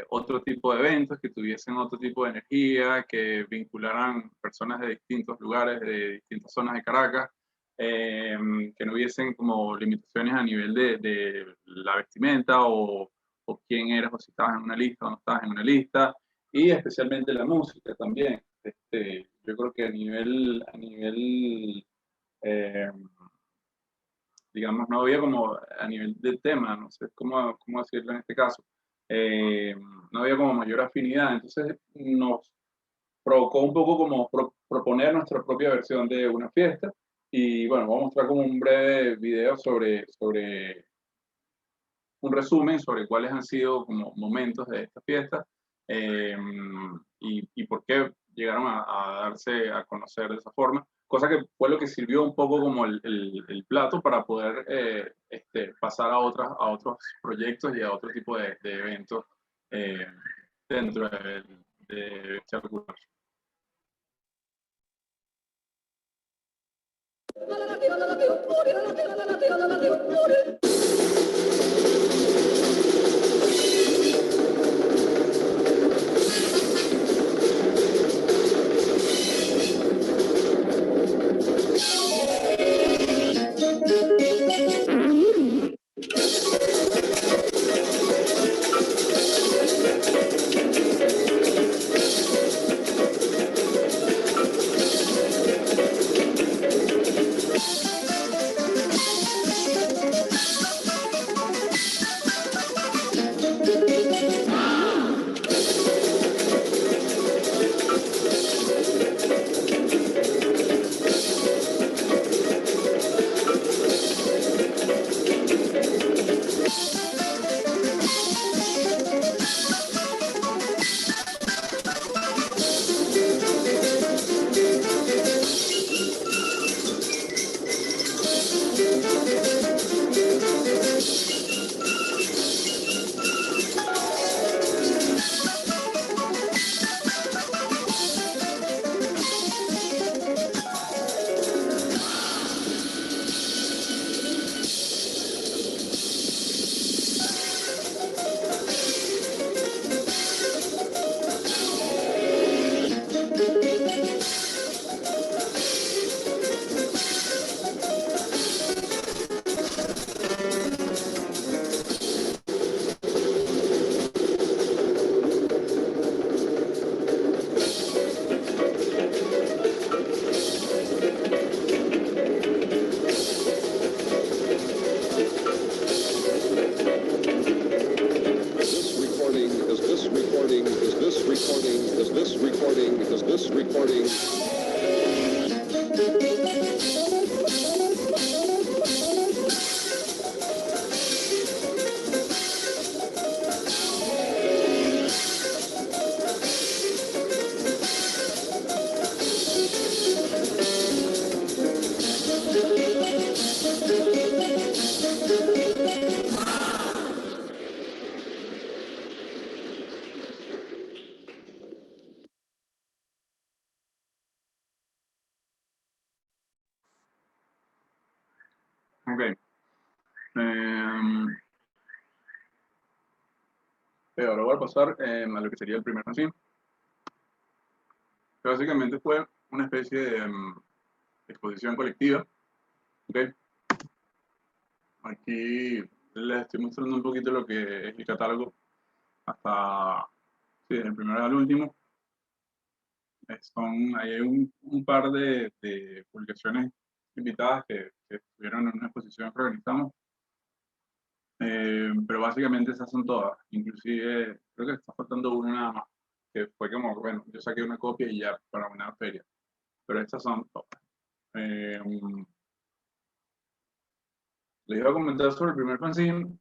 Speaker 1: otro tipo de eventos que tuviesen otro tipo de energía, que vincularan personas de distintos lugares, de distintas zonas de Caracas, que no hubiesen como limitaciones a nivel de la vestimenta o quién eras, o si estabas en una lista o no estabas en una lista, y especialmente la música también. Yo creo que a nivel digamos, no había como a nivel de tema, no sé cómo decirlo en este caso, no había como mayor afinidad, entonces nos provocó un poco como proponer nuestra propia versión de una fiesta, y bueno, voy a mostrar como un breve video sobre un resumen sobre cuáles han sido como momentos de esta fiesta, y por qué llegaron a darse a conocer de esa forma, cosa que fue lo que sirvió un poco como el plato para poder pasar a otros proyectos y a otro tipo de eventos dentro de Bestial Cultural.
Speaker 6: this recording
Speaker 1: Ok. Ahora voy a pasar a lo que sería el primer fanzine. Que básicamente fue una especie de exposición colectiva. Okay. Aquí les estoy mostrando un poquito lo que es el catálogo hasta desde el primero al último. Hay un par de publicaciones invitadas que estuvieron en una exposición que organizamos. Pero básicamente esas son todas. Inclusive creo que está faltando una nada más, que fue como, bueno, yo saqué una copia y ya para una feria. Pero estas son todas. Les iba a comentar sobre el primer fanzine,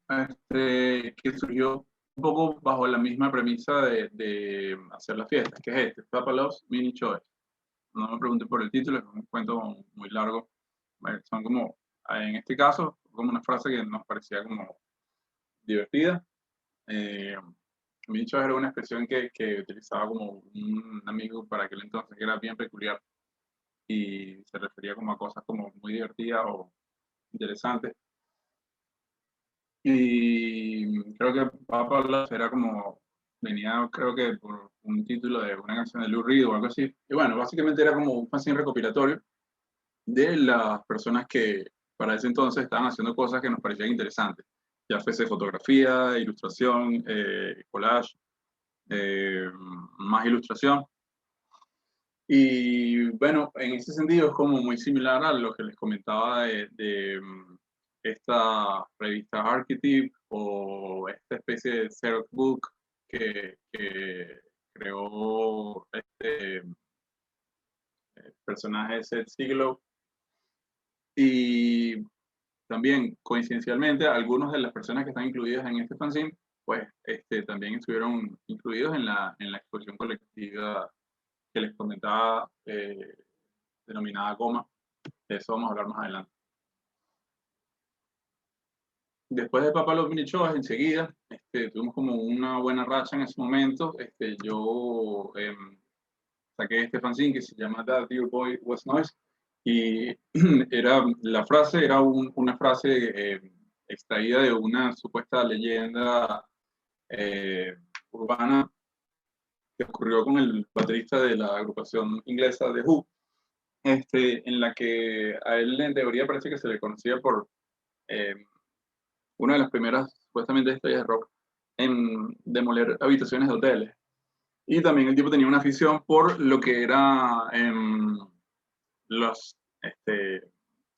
Speaker 1: que surgió un poco bajo la misma premisa de hacer las fiestas, que es Papa Loves Mini Choice. No me pregunten por el título, es un cuento muy largo. Son como, en este caso, como una frase que nos parecía como divertida. Mini Choice era una expresión que utilizaba como un amigo para aquel entonces, que era bien peculiar y se refería como a cosas como muy divertidas o interesantes. Y creo que Papa Loves era como, venía creo que por un título de una canción de Lou Reed o algo así. Y bueno, básicamente era como un fanzine recopilatorio de las personas que para ese entonces estaban haciendo cosas que nos parecían interesantes. Ya fuese fotografía, ilustración, collage, más ilustración. Y bueno, en ese sentido es como muy similar a lo que les comentaba de esta revista Archetype o esta especie de Xerox Book que creó este personaje Seth Siglo. Y también, coincidencialmente, algunas de las personas que están incluidas en este fanzine, pues también estuvieron incluidos en la exposición colectiva que les comentaba, denominada Goma. De eso vamos a hablar más adelante. Después de Papa Los Mini Shows, enseguida, tuvimos como una buena racha en ese momento. Yo saqué este fanzine que se llama That Dear Boy Was Noise. Y la frase era una frase extraída de una supuesta leyenda urbana que ocurrió con el baterista de la agrupación inglesa The Who, en la que a él en teoría parece que se le conocía por una de las primeras supuestamente estrellas de rock en demoler habitaciones de hoteles. Y también el tipo tenía una afición por lo que era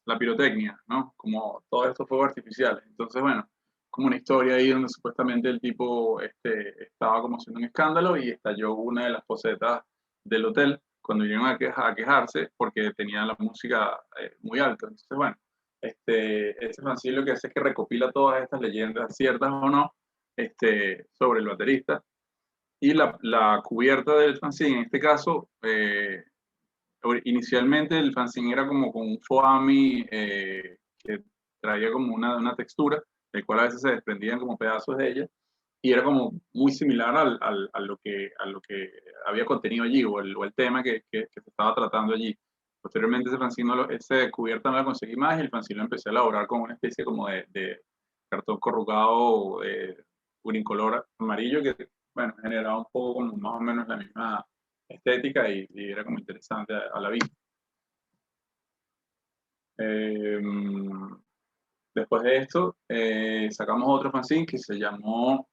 Speaker 1: la pirotecnia, ¿no? Como todos estos fuegos artificiales. Entonces, bueno, como una historia ahí donde supuestamente el tipo estaba como haciendo un escándalo y estalló una de las posetas del hotel cuando vinieron a quejarse porque tenía la música muy alta. Entonces, bueno, este fanzine lo que hace es que recopila todas estas leyendas, ciertas o no, sobre el baterista. Y la cubierta del fanzine, en este caso, inicialmente el fanzine era como con un foamy que traía como una textura, del cual a veces se desprendían como pedazos de ella, y era como muy similar a lo que había contenido allí, o el tema que se estaba tratando allí. Posteriormente ese fanzine, esa cubierta no la conseguí más, y el fanzine lo empecé a elaborar con una especie como de cartón corrugado unicolor amarillo, que bueno, generaba un poco como más o menos la misma estética y era como interesante a la vista. Después de esto, sacamos otro fanzine que se llamó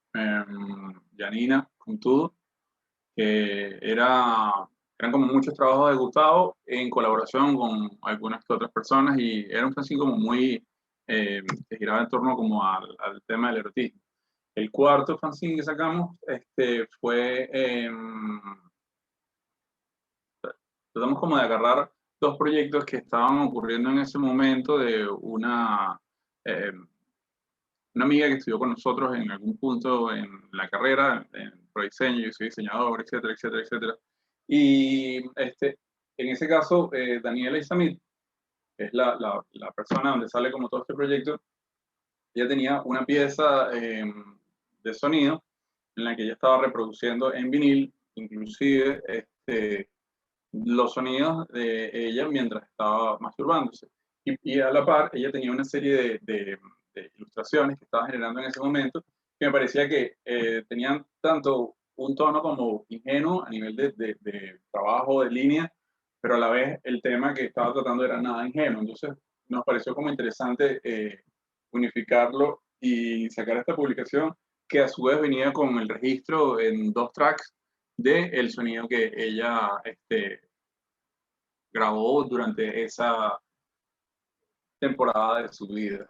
Speaker 1: Janina con Todo, que eran como muchos trabajos de Gustavo en colaboración con algunas otras personas, y era un fanzine como muy que giraba en torno como al tema del erotismo. El cuarto fanzine que sacamos fue tratamos como de agarrar dos proyectos que estaban ocurriendo en ese momento de una amiga que estudió con nosotros en algún punto en la carrera, en ProDiseño, yo soy diseñador, etcétera, etcétera, etcétera. Y en ese caso, Daniela Isamit, que es la persona donde sale como todo este proyecto, ella tenía una pieza de sonido en la que ella estaba reproduciendo en vinil, inclusive los sonidos de ella mientras estaba masturbándose. Y a la par, ella tenía una serie de ilustraciones que estaba generando en ese momento, que me parecía que tenían tanto un tono como ingenuo a nivel de trabajo, de línea, pero a la vez el tema que estaba tratando era nada ingenuo. Entonces nos pareció como interesante unificarlo y sacar esta publicación que a su vez venía con el registro en 2 tracks del sonido que ella grabó durante esa temporada de su vida.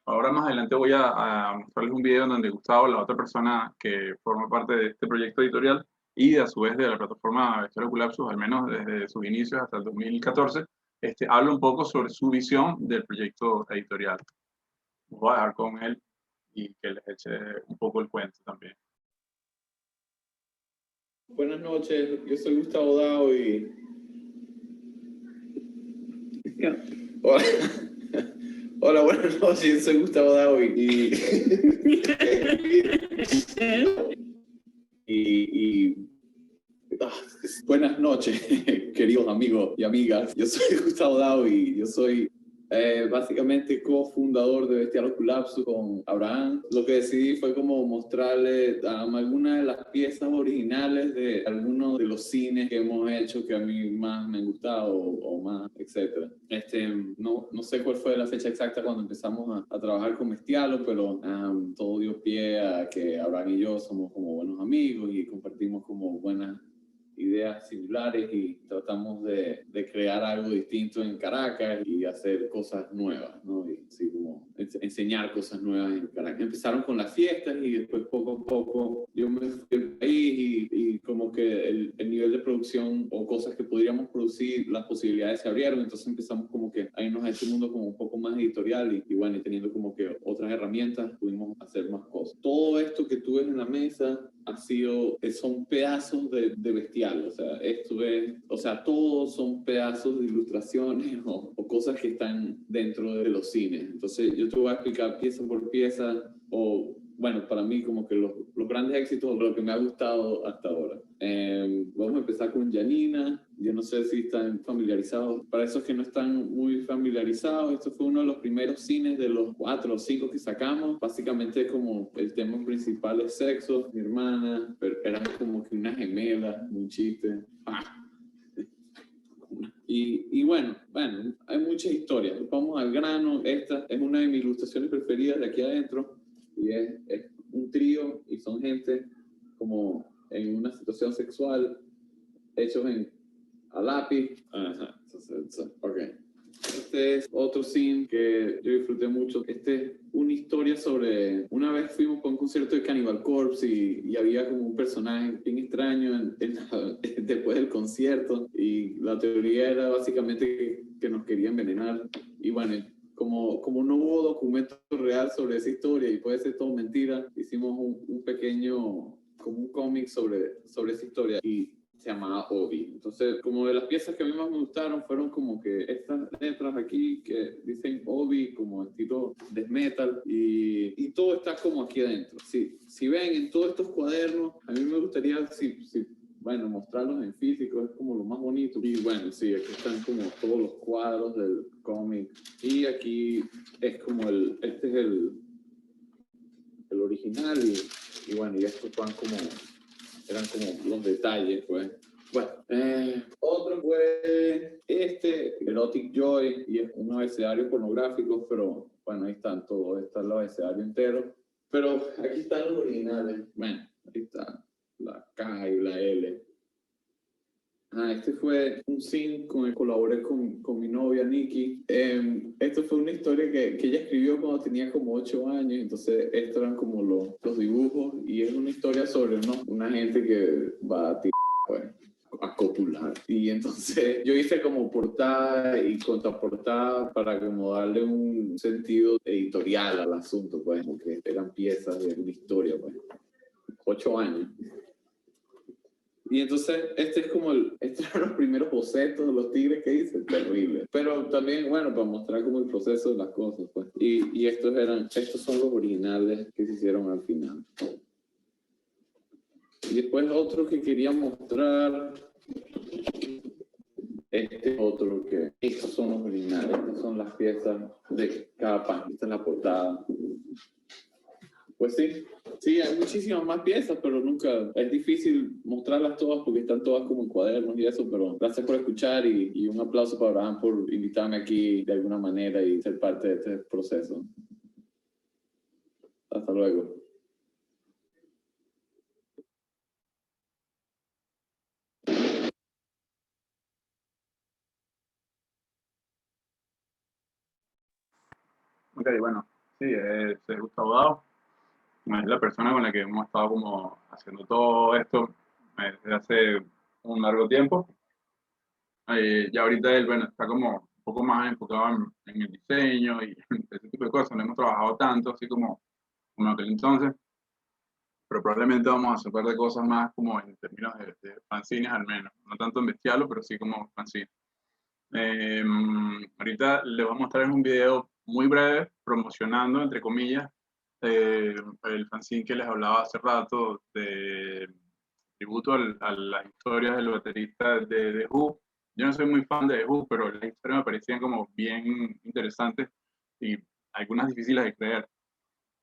Speaker 1: Ahora más adelante voy a mostrarles un video en donde Gustavo, la otra persona que forma parte de este proyecto editorial y a su vez de la plataforma Vestuario Colapsus, al menos desde sus inicios hasta el 2014, habla un poco sobre su visión del proyecto editorial. Voy a dejar con él y que les eche un poco el cuento también.
Speaker 7: Buenas noches, yo soy Gustavo Dao y... Hola. Hola, buenas noches, soy Gustavo Dao y... Buenas noches, queridos amigos y amigas. Yo soy Gustavo Dao y yo soy básicamente cofundador de Bestiario Colapsus con Abraham. Lo que decidí fue como mostrarle algunas de las piezas originales de algunos de los cines que hemos hecho que a mí más me han gustado o más, etc. No sé cuál fue la fecha exacta cuando empezamos a trabajar con Bestiario, pero todo dio pie a que Abraham y yo somos como buenos amigos y compartimos como buenas ideas similares y tratamos de crear algo distinto en Caracas y hacer cosas nuevas, ¿no? Y así como enseñar cosas nuevas en Caracas. Empezaron con las fiestas y después poco a poco yo me fui al país y como que el nivel de producción o cosas que podríamos producir, las posibilidades se abrieron, entonces empezamos como que a irnos a este mundo como un poco más editorial y bueno, y teniendo como que otras herramientas pudimos hacer más cosas. Todo esto que tú ves en la mesa son pedazos de Bestial, o sea, todos son pedazos de ilustraciones o cosas que están dentro de los cines. Entonces yo te voy a explicar pieza por pieza o, bueno, para mí como que los grandes éxitos, lo que me ha gustado hasta ahora. Vamos a empezar con Janina. Yo no sé si están familiarizados. Para esos que no están muy familiarizados, esto fue uno de los primeros cines de los 4 o 5 que sacamos. Básicamente como el tema principal es sexo. Mi hermana, pero eran como que una gemela, un chiste. Y bueno, hay muchas historias. Vamos al grano. Esta es una de mis ilustraciones preferidas de aquí adentro. Y es un trío y son gente como en una situación sexual, hechos a lápiz. Ok. Este es otro scene que yo disfruté mucho. Es una historia sobre... Una vez fuimos para un concierto de Cannibal Corpse y había como un personaje bien extraño después del concierto y la teoría era básicamente que nos quería envenenar. Y bueno, como no hubo documento real sobre esa historia y puede ser todo mentira, hicimos un pequeño, como un cómic sobre esa historia y se llamaba Obi. Entonces, como de las piezas que a mí más me gustaron fueron como que estas letras aquí que dicen Obi como estilo death metal y todo está como aquí adentro. Si ven en todos estos cuadernos, a mí me gustaría bueno, mostrarlos en físico es como lo más bonito. Y bueno, sí, aquí están como todos los cuadros del cómic. Y aquí es como este es el original y bueno, y estos eran como los detalles, pues. Bueno, otro fue Erotic Joy, y es un abecedario pornográfico, pero bueno, ahí están todos, está el abecedario entero. Pero aquí están los originales. Bueno, ahí está la K y la L. Este fue un zine con el que colaboré con mi novia Nikki. Esto fue una historia que ella escribió cuando tenía como 8 años, entonces estos eran como los dibujos, y es una historia sobre una gente que va a pues, a copular. Y entonces yo hice como portada y contraportada para como darle un sentido editorial al asunto, pues, porque eran piezas de una historia, pues. 8 años. Y entonces, estos eran los primeros bocetos de los tigres que hice, terrible. Pero también, bueno, para mostrar como el proceso de las cosas, pues. Y estos son los originales que se hicieron al final. Y después otro que quería mostrar, estos son los originales, estas son las piezas de cada página, esta es la portada. Pues sí, hay muchísimas más piezas, pero nunca, es difícil mostrarlas todas porque están todas como en cuadernos y eso, pero gracias por escuchar y un aplauso para Abraham por invitarme aquí de alguna manera y ser parte de este proceso. Hasta luego.
Speaker 1: Ok, bueno, sí, es Gustavo Dao. Es la persona con la que hemos estado como haciendo todo esto desde hace un largo tiempo. Ya ahorita él, bueno, está como un poco más enfocado en el diseño y ese tipo de cosas. No hemos trabajado tanto, así como en aquel entonces, pero probablemente vamos a hacer un par de cosas más como en términos de fanzines al menos. No tanto en bestialo, pero sí como fanzines. Eh, Ahorita les voy a mostrar un video muy breve promocionando, entre comillas, el fanzine que les hablaba hace rato de tributo a las historias del baterista de The Who. Yo no soy muy fan de The Who, pero las historias me parecían como bien interesantes y algunas difíciles de creer.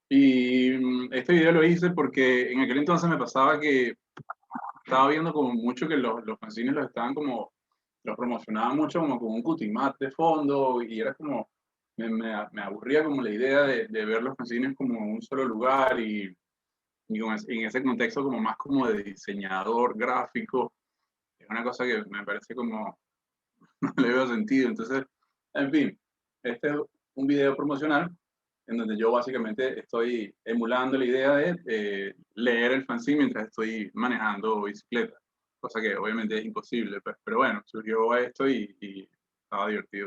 Speaker 1: Y este video lo hice porque en aquel entonces me pasaba que estaba viendo como mucho que los fanzines los estaban como, los promocionaban mucho como con un cutimat de fondo y era como, me aburría como la idea de ver los fanzines como en un solo lugar y en ese contexto como más como de diseñador gráfico, es una cosa que me parece como, no le veo sentido. Entonces, en fin, este es un video promocional en donde yo básicamente estoy emulando la idea de leer el fanzine mientras estoy manejando bicicleta, cosa que obviamente es imposible, pues, pero bueno, surgió esto y estaba divertido.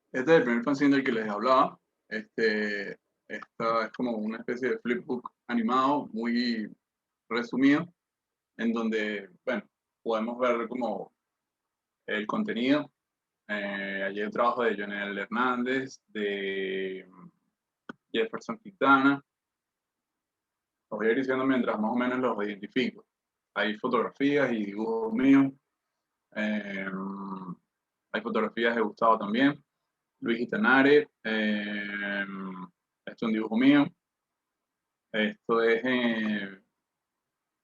Speaker 1: Este es el primer fanzine del que les hablaba. Esta es como una especie de flipbook animado, muy resumido, en donde, bueno, podemos ver como el contenido. Allí el trabajo de Jonel Hernández, de Jefferson Quintana. Los voy a ir diciendo mientras más o menos los identifico. Hay fotografías y dibujos míos. Hay fotografías de Gustavo también. Luis Gitanare. Esto es un dibujo mío. Esto es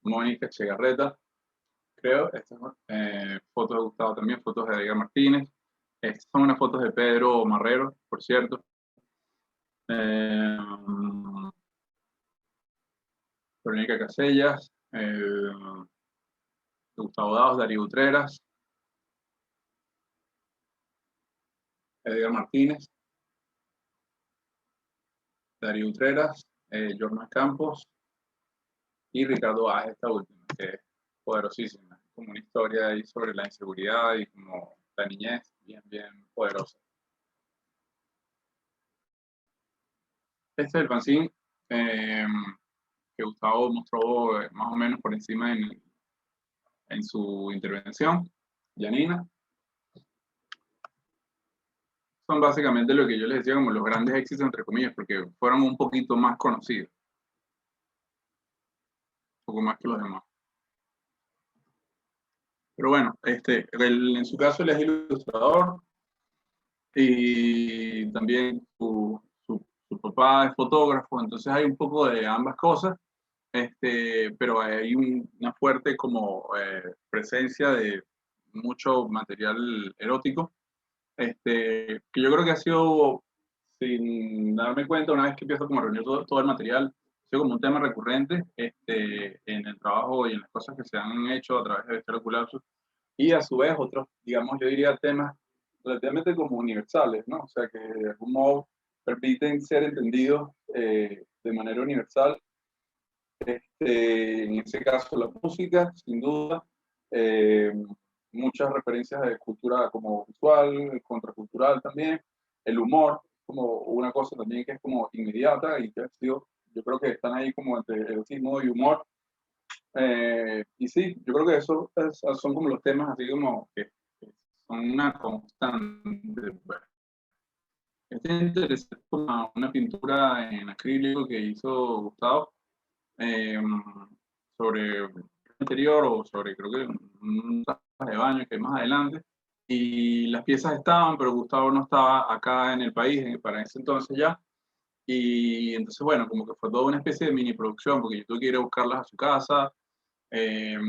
Speaker 1: Mónica Chegarreta, creo. Estas son fotos de Gustavo también, fotos de Edgar Martínez. Estas son unas fotos de Pedro Marrero, por cierto. Verónica Casellas, Gustavo Daos, Darío Utreras, Edgar Martínez, Darío Utreras, Jorma Campos y Ricardo A, esta última, que es poderosísima, como una historia ahí sobre la inseguridad y como la niñez, bien poderosa. Este es el fanzine que Gustavo mostró más o menos por encima en su intervención, Janina. son básicamente lo que yo les decía como los grandes éxitos, entre comillas, porque fueron un poquito más conocidos. Un poco más que los demás. Pero bueno, en su caso él es ilustrador y también su papá es fotógrafo, entonces hay un poco de ambas cosas, pero hay una fuerte como presencia de mucho material erótico, que yo creo que ha sido, sin darme cuenta, una vez que empiezo como a reunir todo el material, ha sido como un tema recurrente en el trabajo y en las cosas que se han hecho a través de Bestial Colapsus, y a su vez otros, digamos, yo diría temas relativamente como universales, ¿no? O sea, que de algún modo permiten ser entendidos de manera universal. En ese caso, la música, sin duda, eh, muchas referencias de cultura como visual, contracultural también, el humor, como una cosa también que es como inmediata y que ha sido, yo creo que están ahí como entre erotismo y humor. Y sí, yo creo que eso son como los temas así como que son una constante. Pues. Este es interesante como una pintura en acrílico que hizo Gustavo eh, sobre el interior o sobre creo que un traje de baño que hay más adelante. Y las piezas estaban, pero Gustavo no estaba acá en el país para ese entonces ya. Y entonces, bueno, como que fue toda una especie de mini producción, porque yo tuve que ir a buscarlas a su casa. Eh,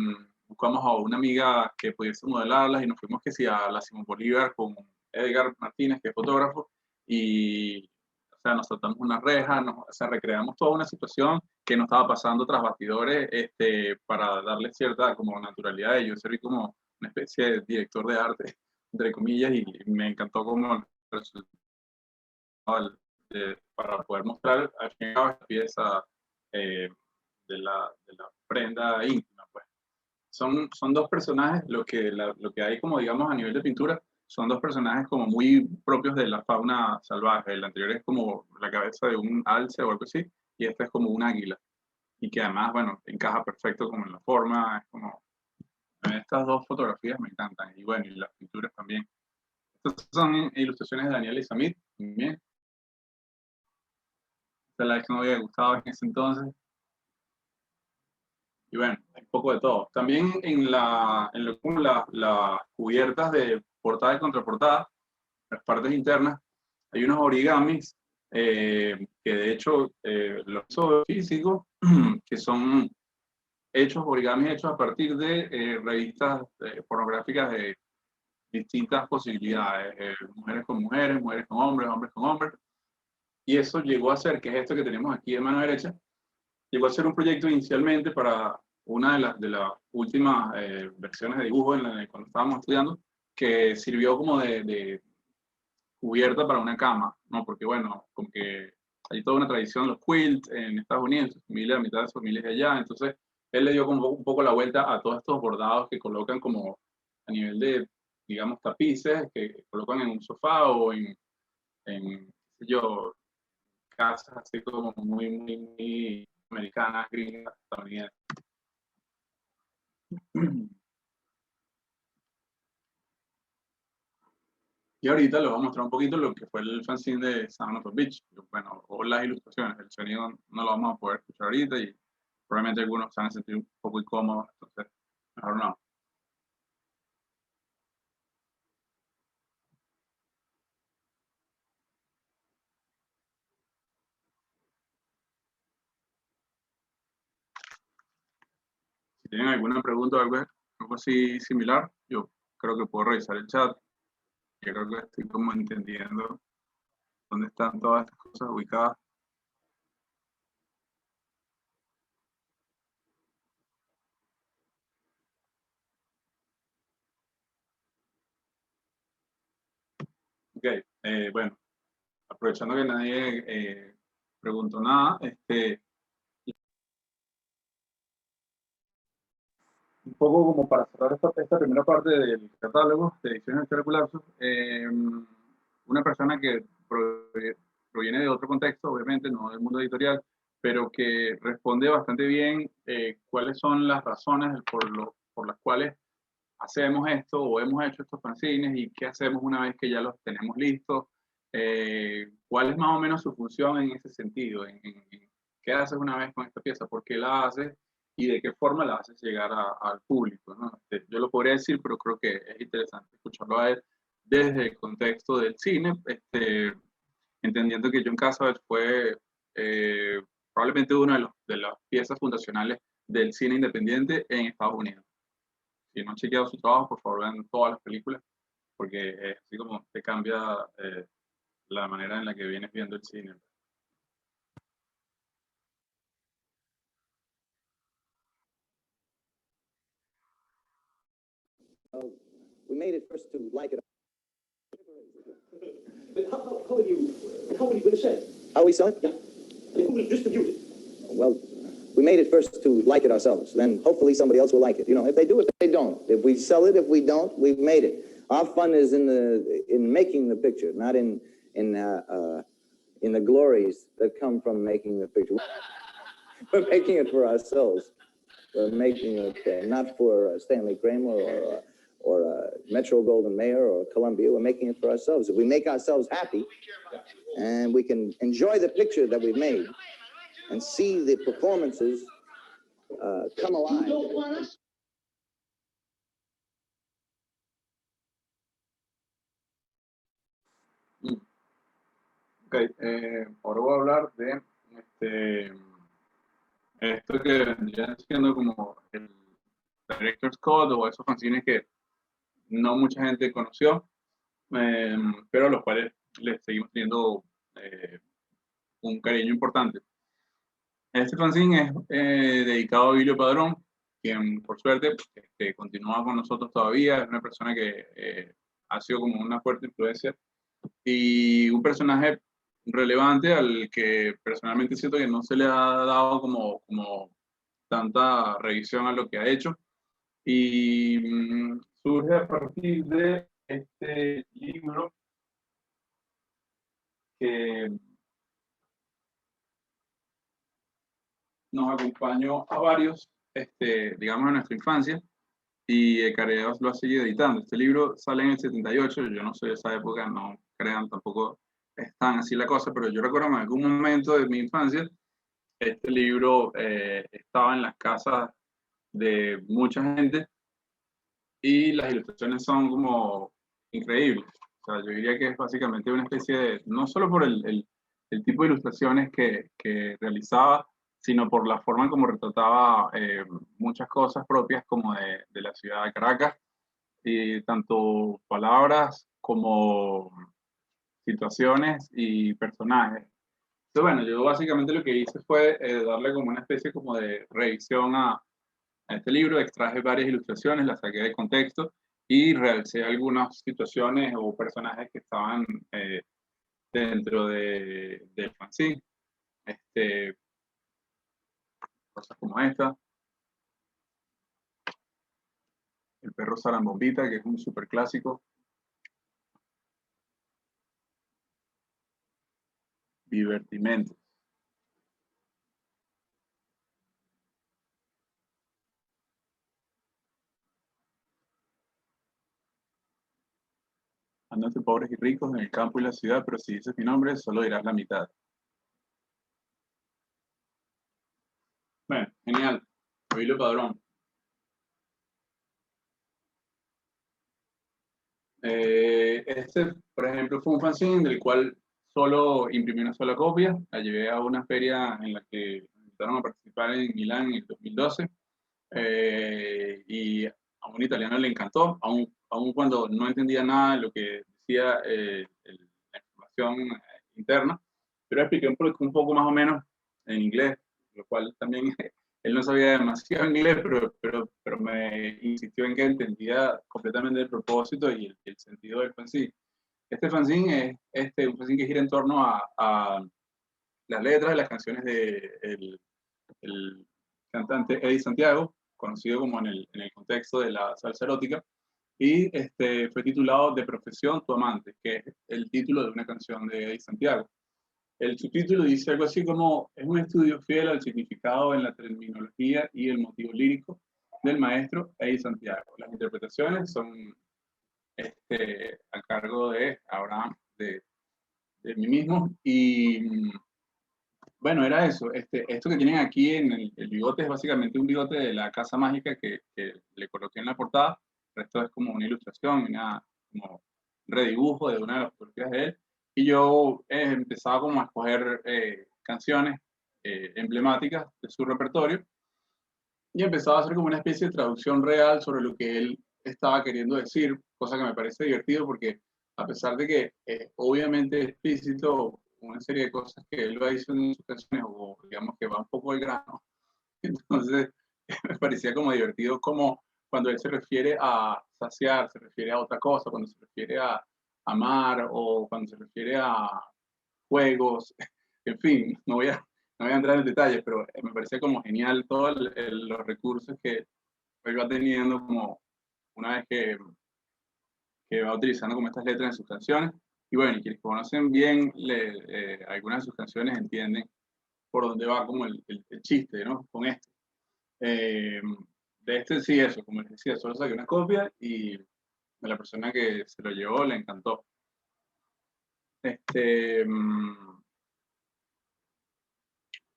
Speaker 1: Buscamos a una amiga que pudiese modelarlas y nos fuimos que sí a la Simón Bolívar con Edgar Martínez, que es fotógrafo, y o sea, nos saltamos una reja, o sea, recreamos toda una situación que nos estaba pasando tras bastidores para darle cierta como naturalidad. Y yo serví como una especie de director de arte, entre comillas, y me encantó como el resultado para poder mostrar al fin y al cabo esta pieza de la prenda íntima. Pues. Son dos personajes, lo que hay como digamos a nivel de pintura, son dos personajes como muy propios de la fauna salvaje. El anterior es como la cabeza de un alce o algo así, y este es como un águila. Y que además, bueno, encaja perfecto como en la forma, es como... Estas dos fotografías me encantan, y bueno, y las pinturas también. Estas son ilustraciones de Daniel Isamit, también. Esta es la exnovia de Gustavo en ese entonces. Y bueno, un poco de todo. También las cubiertas de portada y contraportada, las partes internas, hay unos origamis que de hecho los hizo físicos, que son origamis hechos a partir de revistas pornográficas de distintas posibilidades, mujeres con mujeres, mujeres con hombres, hombres con hombres. Y eso llegó a ser, que es esto que tenemos aquí de mano derecha, llegó a ser un proyecto inicialmente para una de las últimas versiones de dibujo cuando estábamos estudiando, que sirvió como de cubierta para una cama, ¿no? Porque bueno, como que hay toda una tradición, los quilts en Estados Unidos, su familia, la mitad de su familia es de allá, entonces él le dio como un poco la vuelta a todos estos bordados que colocan como a nivel de, digamos, tapices, que colocan en un sofá o en qué sé yo, casas así como muy americanas, gringas, estadounidenses. Y ahorita les voy a mostrar un poquito lo que fue el fanzine de Sound of a Beach. Bueno, o las ilustraciones. El sonido no lo vamos a poder escuchar ahorita y probablemente algunos se van a sentir un poco incómodos, entonces mejor no. Si tienen alguna pregunta o algo así similar, yo creo que puedo revisar el chat. Yo creo que estoy como entendiendo dónde están todas estas cosas ubicadas. Ok, bueno, aprovechando que nadie preguntó nada, un poco como para cerrar esta primera parte del catálogo de ediciones de Colapsus, una persona que proviene de otro contexto, obviamente, no del mundo editorial, pero que responde bastante bien cuáles son las razones por las cuales hacemos esto o hemos hecho estos fanzines y qué hacemos una vez que ya los tenemos listos. ¿cuál es más o menos su función en ese sentido? ¿Qué haces una vez con esta pieza? ¿Por qué la haces? ¿Y de qué forma la haces llegar al público, ¿no? Yo lo podría decir, pero creo que es interesante escucharlo a él desde el contexto del cine, entendiendo que John Cassavetes fue probablemente una de las piezas fundacionales del cine independiente en Estados Unidos. Si no han chequeado su trabajo, por favor vean todas las películas, porque es así como te cambia la manera en la que vienes viendo el cine.
Speaker 8: We made it first to like it. But how will you going to sell it? How we sell it? Yeah. Who will distribute it? Well, we made it first to like it ourselves. Then hopefully somebody else will like it. You know, if they do it, they don't. If we sell it, if we don't, we've made it. Our fun is in making the picture, not in the glories that come from making the picture. We're making it for ourselves. We're making it not for Stanley Kramer or Metro Goldwyn Mayer or Columbia. We're making it for ourselves. If we make ourselves happy and we can enjoy the picture that we've made and see the performances come alive.
Speaker 1: Ok, ahora voy a hablar de esto que vendría siendo como el Director's Cut o esos fanzines que no mucha gente conoció, pero a los cuales les seguimos teniendo un cariño importante. Este fanzine es dedicado a Vilio Padrón, quien por suerte continúa con nosotros todavía, es una persona que ha sido como una fuerte influencia y un personaje relevante al que personalmente siento que no se le ha dado como tanta revisión a lo que ha hecho. Y surge a partir de este libro que nos acompañó a varios, digamos, en nuestra infancia, y Careos lo ha seguido editando. Este libro sale en el 78, yo no soy de esa época, no crean, tampoco es tan así la cosa, pero yo recuerdo en algún momento de mi infancia, este libro estaba en las casas de mucha gente y las ilustraciones son como increíbles. O sea, yo diría que es básicamente una especie de, no solo por el tipo de ilustraciones que realizaba, sino por la forma en cómo retrataba muchas cosas propias como de la ciudad de Caracas, y tanto palabras como situaciones y personajes. Entonces, bueno, yo básicamente lo que hice fue darle como una especie como de revisión a este libro, extraje varias ilustraciones, las saqué de contexto y realicé algunas situaciones o personajes que estaban dentro del fanzine. Cosas como esta. El perro Zarambombita, que es un súper clásico. Divertimentos. Andan entre pobres y ricos en el campo y la ciudad, pero si dices mi nombre, solo dirás la mitad. Bueno, genial. Vilio Padrón. Por ejemplo, fue un fanzine del cual solo imprimí una sola copia. La llevé a una feria en la que me invitaron a participar en Milán en el 2012. Y a un italiano le encantó, aun cuando no entendía nada de lo que decía la información interna, pero expliqué un poco más o menos en inglés, lo cual también él no sabía demasiado inglés, pero me insistió en que entendía completamente el propósito y el sentido del fanzine. Este fanzine es un fanzine que gira en torno a las letras de las canciones de el cantante Eddie Santiago, conocido como en el contexto de la salsa erótica, y fue titulado De Profesión, tu amante, que es el título de una canción de Eddie Santiago. El subtítulo dice algo así como: es un estudio fiel al significado en la terminología y el motivo lírico del maestro Eddie Santiago. Las interpretaciones son a cargo de Abraham de de mí mismo. Y bueno, era eso. Esto que tienen aquí en el bigote es básicamente un bigote de la Casa Mágica que le coloqué en la portada. Esto es como una ilustración, como un redibujo de una de las fotografías de él. Y yo empezaba como a escoger canciones emblemáticas de su repertorio y empezaba a hacer como una especie de traducción real sobre lo que él estaba queriendo decir, cosa que me parece divertido porque a pesar de que obviamente es explícito una serie de cosas que él va diciendo en sus canciones, o digamos que va un poco al grano, entonces me parecía como divertido como cuando él se refiere a saciar, se refiere a otra cosa, cuando se refiere a amar o cuando se refiere a juegos, en fin, no voy a entrar en detalles, pero me parecía como genial todos los recursos que él va teniendo como una vez que va utilizando como estas letras en sus canciones. Y bueno, y quienes conocen bien algunas de sus canciones entienden por dónde va como el chiste, ¿no? Con esto. Eh, de este sí, eso, como les decía, solo saqué una copia y a la persona que se lo llevó le encantó.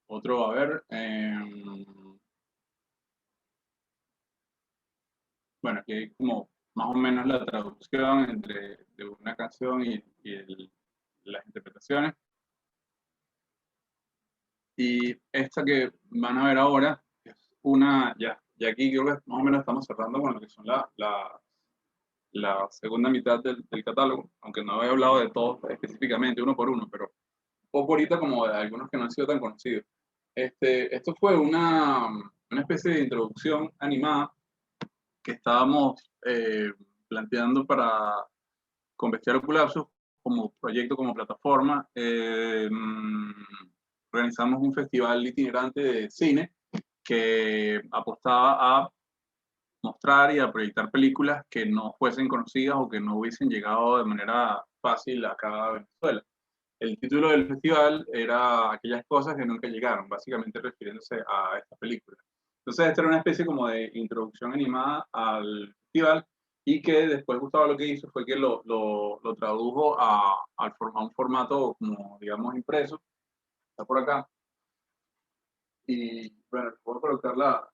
Speaker 1: Otro, a ver. Bueno, aquí hay como más o menos la traducción entre de una canción y las interpretaciones. Y esta que van a ver ahora es una, ya aquí creo que más o menos estamos cerrando con lo que son la segunda mitad del catálogo, aunque no he hablado de todos específicamente, uno por uno, pero un poco ahorita como de algunos que no han sido tan conocidos. Esto fue una especie de introducción animada que estábamos planteando con Bestiario Colapso como proyecto, como plataforma. Organizamos un festival itinerante de cine que apostaba a mostrar y a proyectar películas que no fuesen conocidas o que no hubiesen llegado de manera fácil acá a Venezuela. El título del festival era Aquellas cosas que nunca llegaron, básicamente refiriéndose a esta película. Entonces, esta era una especie como de introducción animada al festival y que después Gustavo lo que hizo fue que lo tradujo a un formato como, digamos, impreso. Está por acá. Y bueno, les puedo colocar la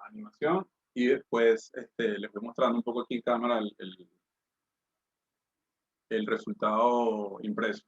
Speaker 1: animación y después les voy mostrando un poco aquí en cámara el resultado impreso.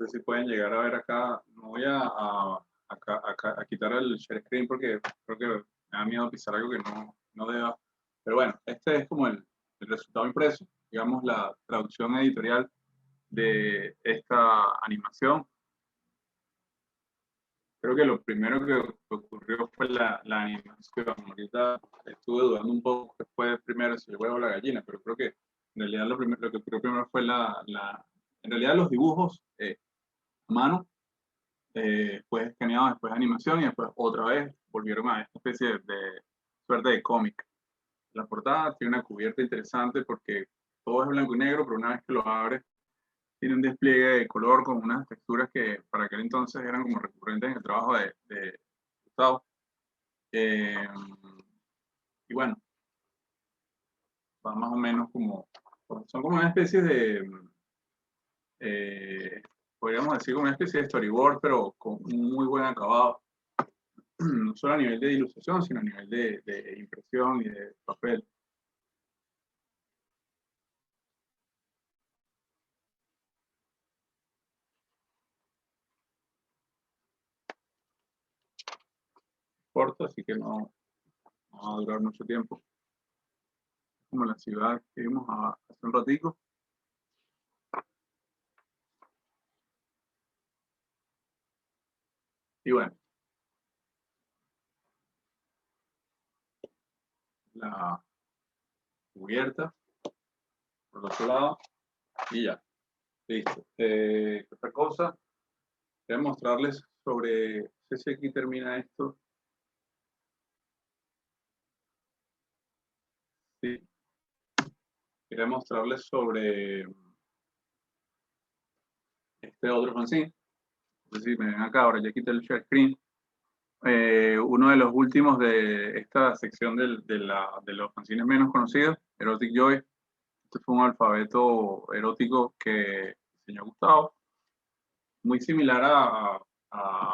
Speaker 1: No sé si pueden llegar a ver acá. No voy a quitar el share screen porque creo que me da miedo pisar algo que no deba. Pero bueno, este es como el resultado impreso, digamos la traducción editorial de esta animación. Creo que lo primero que ocurrió fue la animación. Ahorita estuve dudando un poco qué fue primero, si el huevo o la gallina, pero creo que en realidad lo que ocurrió primero fue en realidad los dibujos a mano, después escaneado, después animación y después otra vez volvieron a esta especie de suerte de cómic. La portada tiene una cubierta interesante porque todo es blanco y negro, pero una vez que lo abres tiene un despliegue de color con unas texturas que para aquel entonces eran como recurrentes en el trabajo de Gustavo. Y bueno, va más o menos son como una especie eh, podríamos decir como una especie de storyboard, pero con un muy buen acabado, no solo a nivel de ilustración, sino a nivel de impresión y de papel. corto, así que no va a durar mucho tiempo. Como la ciudad que vimos hace un ratico. Y bueno, la cubierta por el otro lado y ya, listo. Otra cosa, voy a mostrarles sobre, no sé si aquí termina esto. Sí. Quería mostrarles sobre este otro fanzine. No sé si me ven acá, ahora ya quité el share screen. Uno de los últimos de esta sección de los fanzines menos conocidos, Erotic Joy. Este fue un alfabeto erótico que diseñó Gustavo, muy similar a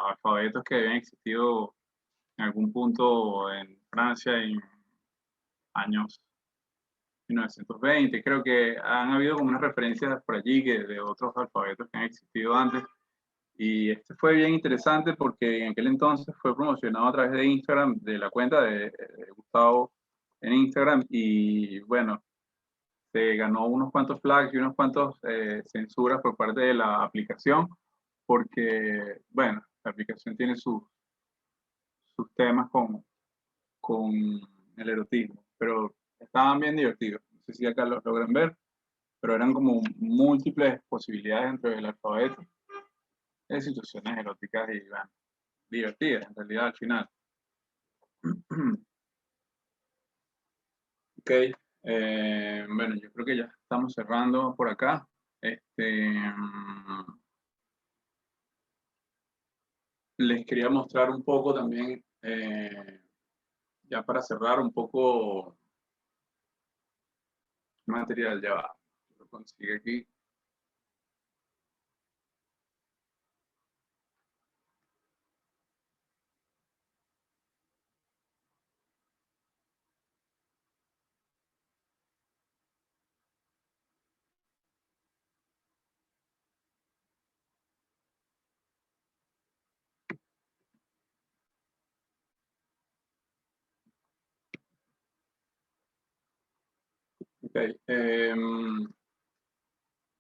Speaker 1: alfabetos que habían existido en algún punto en Francia en años 1920. Creo que han habido como unas referencias por allí de otros alfabetos que han existido antes. Y este fue bien interesante porque en aquel entonces fue promocionado a través de Instagram, de la cuenta de Gustavo en Instagram. Y bueno, se ganó unos cuantos flags y unos cuantos censuras por parte de la aplicación, porque, bueno, la aplicación tiene sus temas con el erotismo, pero estaban bien divertidos. No sé si acá lo logran ver, pero eran como múltiples posibilidades dentro del alfabeto de situaciones eróticas y, bueno, divertidas en realidad al final. Ok, bueno, yo creo que ya estamos cerrando por acá. Les quería mostrar un poco también, ya para cerrar un poco material, ya va, lo consigue aquí. Ok,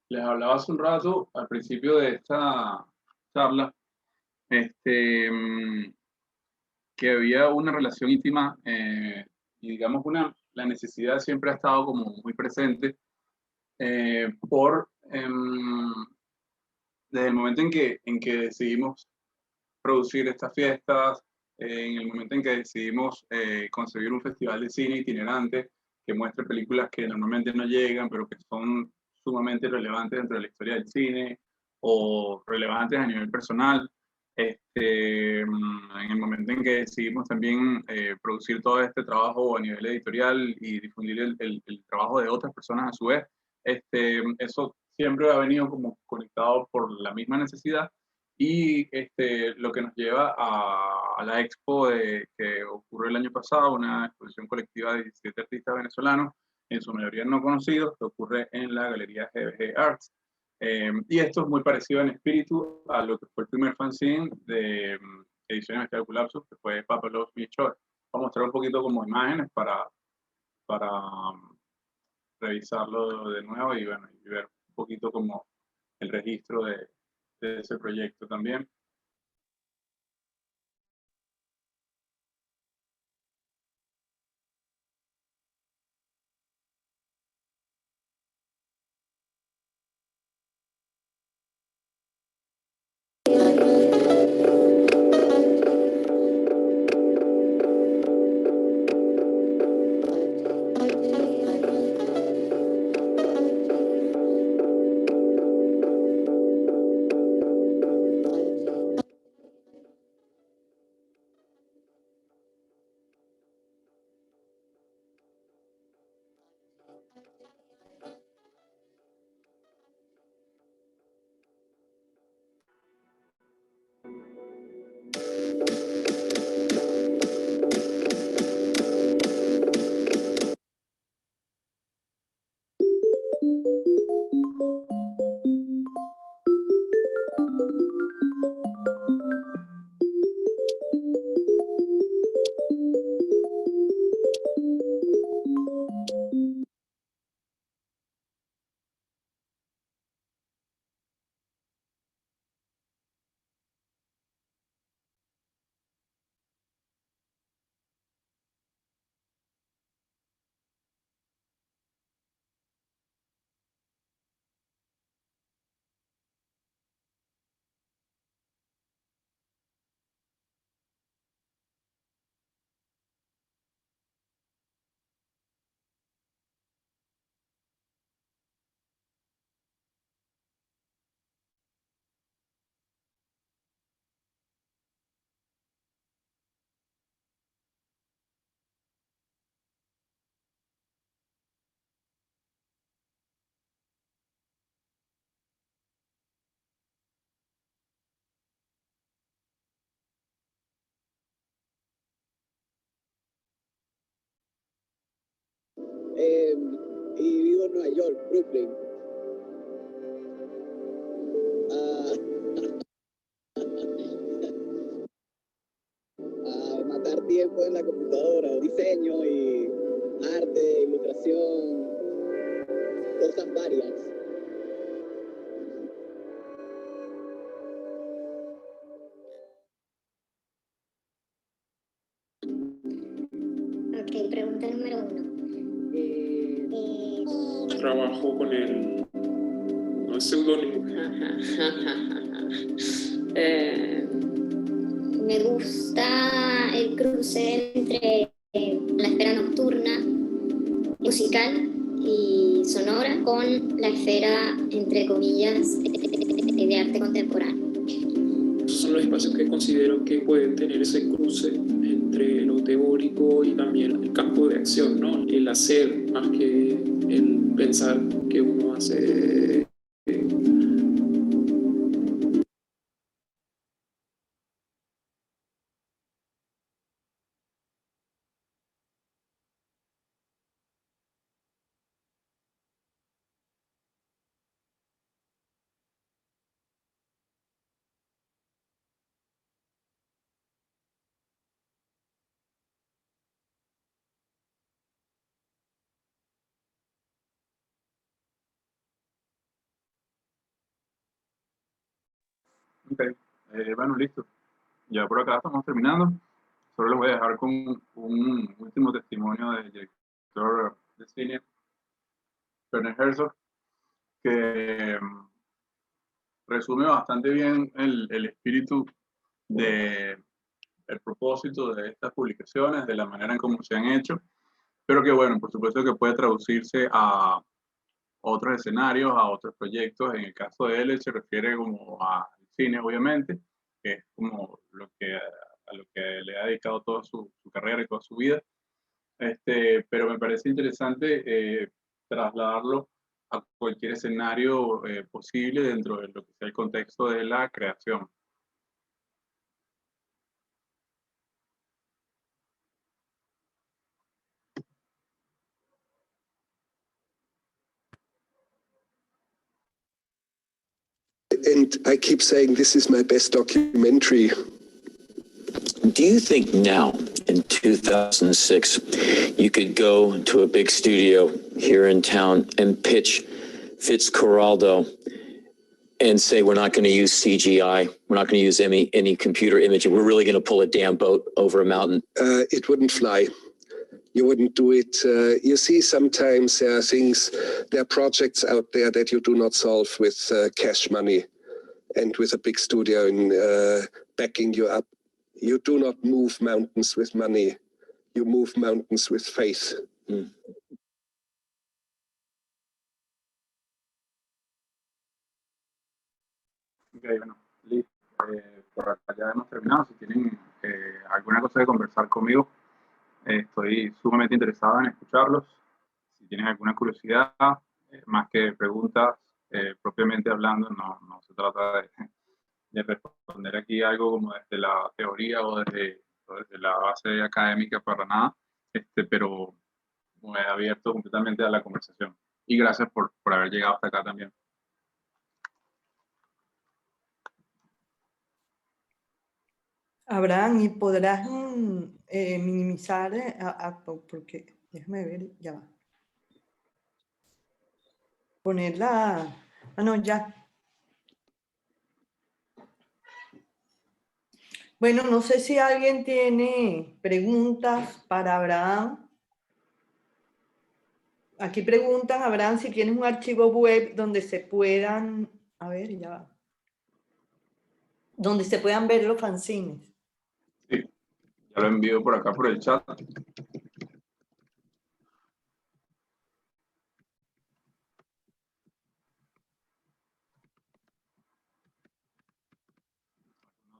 Speaker 1: les hablaba hace un rato, al principio de esta charla, que había una relación íntima y digamos la necesidad siempre ha estado como muy presente desde el momento en que decidimos producir estas fiestas, en el momento en que decidimos concebir un festival de cine itinerante que muestre películas que normalmente no llegan, pero que son sumamente relevantes dentro de la historia del cine o relevantes a nivel personal. En el momento en que decidimos también producir todo este trabajo a nivel editorial y difundir el trabajo de otras personas a su vez, eso siempre ha venido como conectado por la misma necesidad y lo que nos lleva a la expo que ocurrió el año pasado, una exposición colectiva de 17 artistas venezolanos, en su mayoría no conocidos, que ocurre en la Galería GBG Arts. Y esto es muy parecido en espíritu a lo que fue el primer fanzine de Ediciones Vestuario Colapsus, que fue Papa Loves Me Short. Voy a mostrar un poquito como imágenes para revisarlo de nuevo y, bueno, y ver un poquito como el registro de ese proyecto también.
Speaker 9: y vivo en Nueva York, Brooklyn. A matar tiempo en la computadora, diseño y arte, ilustración, cosas varias.
Speaker 10: Ok, pregunta número 1.
Speaker 11: Trabajo con el seudónimo.
Speaker 10: Me gusta el cruce entre la esfera nocturna, musical y sonora, con la esfera, entre comillas, de arte contemporáneo.
Speaker 11: Esos son los espacios que considero que pueden tener ese cruce entre lo teórico y también el campo de acción, ¿no? El hacer más que el pensar que uno hace.
Speaker 1: Ok, bueno, listo. Ya por acá estamos terminando. Solo les voy a dejar con un último testimonio del director de cine, Werner Herzog, que resume bastante bien el espíritu de el propósito de estas publicaciones, de la manera en cómo se han hecho, pero que bueno, por supuesto que puede traducirse a otros escenarios, a otros proyectos. En el caso de él se refiere como al cine, obviamente, que es como a lo que le ha dedicado toda su carrera y toda su vida. Pero me parece interesante trasladarlo a cualquier escenario posible dentro de lo que sea el contexto de la creación.
Speaker 6: And I keep saying this is my best documentary.
Speaker 12: Do you think now, in 2006, you could go to a big studio here in town and pitch Fitzcarraldo and say, we're not going to use CGI, we're not going to use any computer imaging, we're really going to pull a damn boat over a mountain?
Speaker 6: It wouldn't fly. You wouldn't do it. You see, sometimes there are things, there are projects out there that you do not solve with cash money and with a big studio in backing you up. You do not move mountains with money. You move mountains with faith.
Speaker 1: Ok, bueno, listo. Por acá ya hemos terminado. Si tienen alguna cosa que conversar conmigo, estoy sumamente interesado en escucharlos. Si tienen alguna curiosidad, más que preguntas propiamente hablando, no se trata de responder aquí algo como desde la teoría o desde la base académica para nada, pero me he abierto completamente a la conversación. Y gracias por haber llegado hasta acá también.
Speaker 2: Abraham, ¿y podrás minimizar? Porque, déjame ver, ya va. Ponerla. Ah, no, ya. Bueno, no sé si alguien tiene preguntas para Abraham. Aquí preguntan, Abraham, si tienes un archivo web donde se puedan, a ver, ya va. Donde se puedan ver los fanzines.
Speaker 1: Sí, ya lo envío por acá por el chat.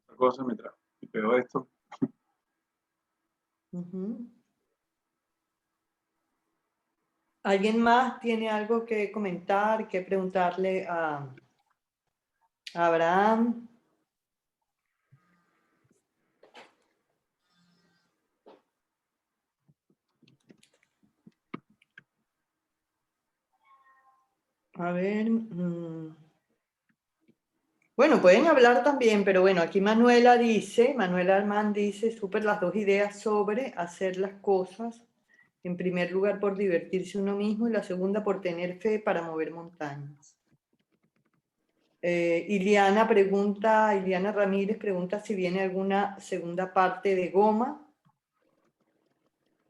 Speaker 1: Otra cosa mientras veo esto.
Speaker 2: ¿Alguien más tiene algo que comentar, que preguntarle a Abraham? A ver. Bueno, pueden hablar también, pero bueno, aquí Manuela Armán dice, súper las dos ideas sobre hacer las cosas, en primer lugar por divertirse uno mismo y la segunda por tener fe para mover montañas. Iliana Ramírez pregunta si viene alguna segunda parte de Goma.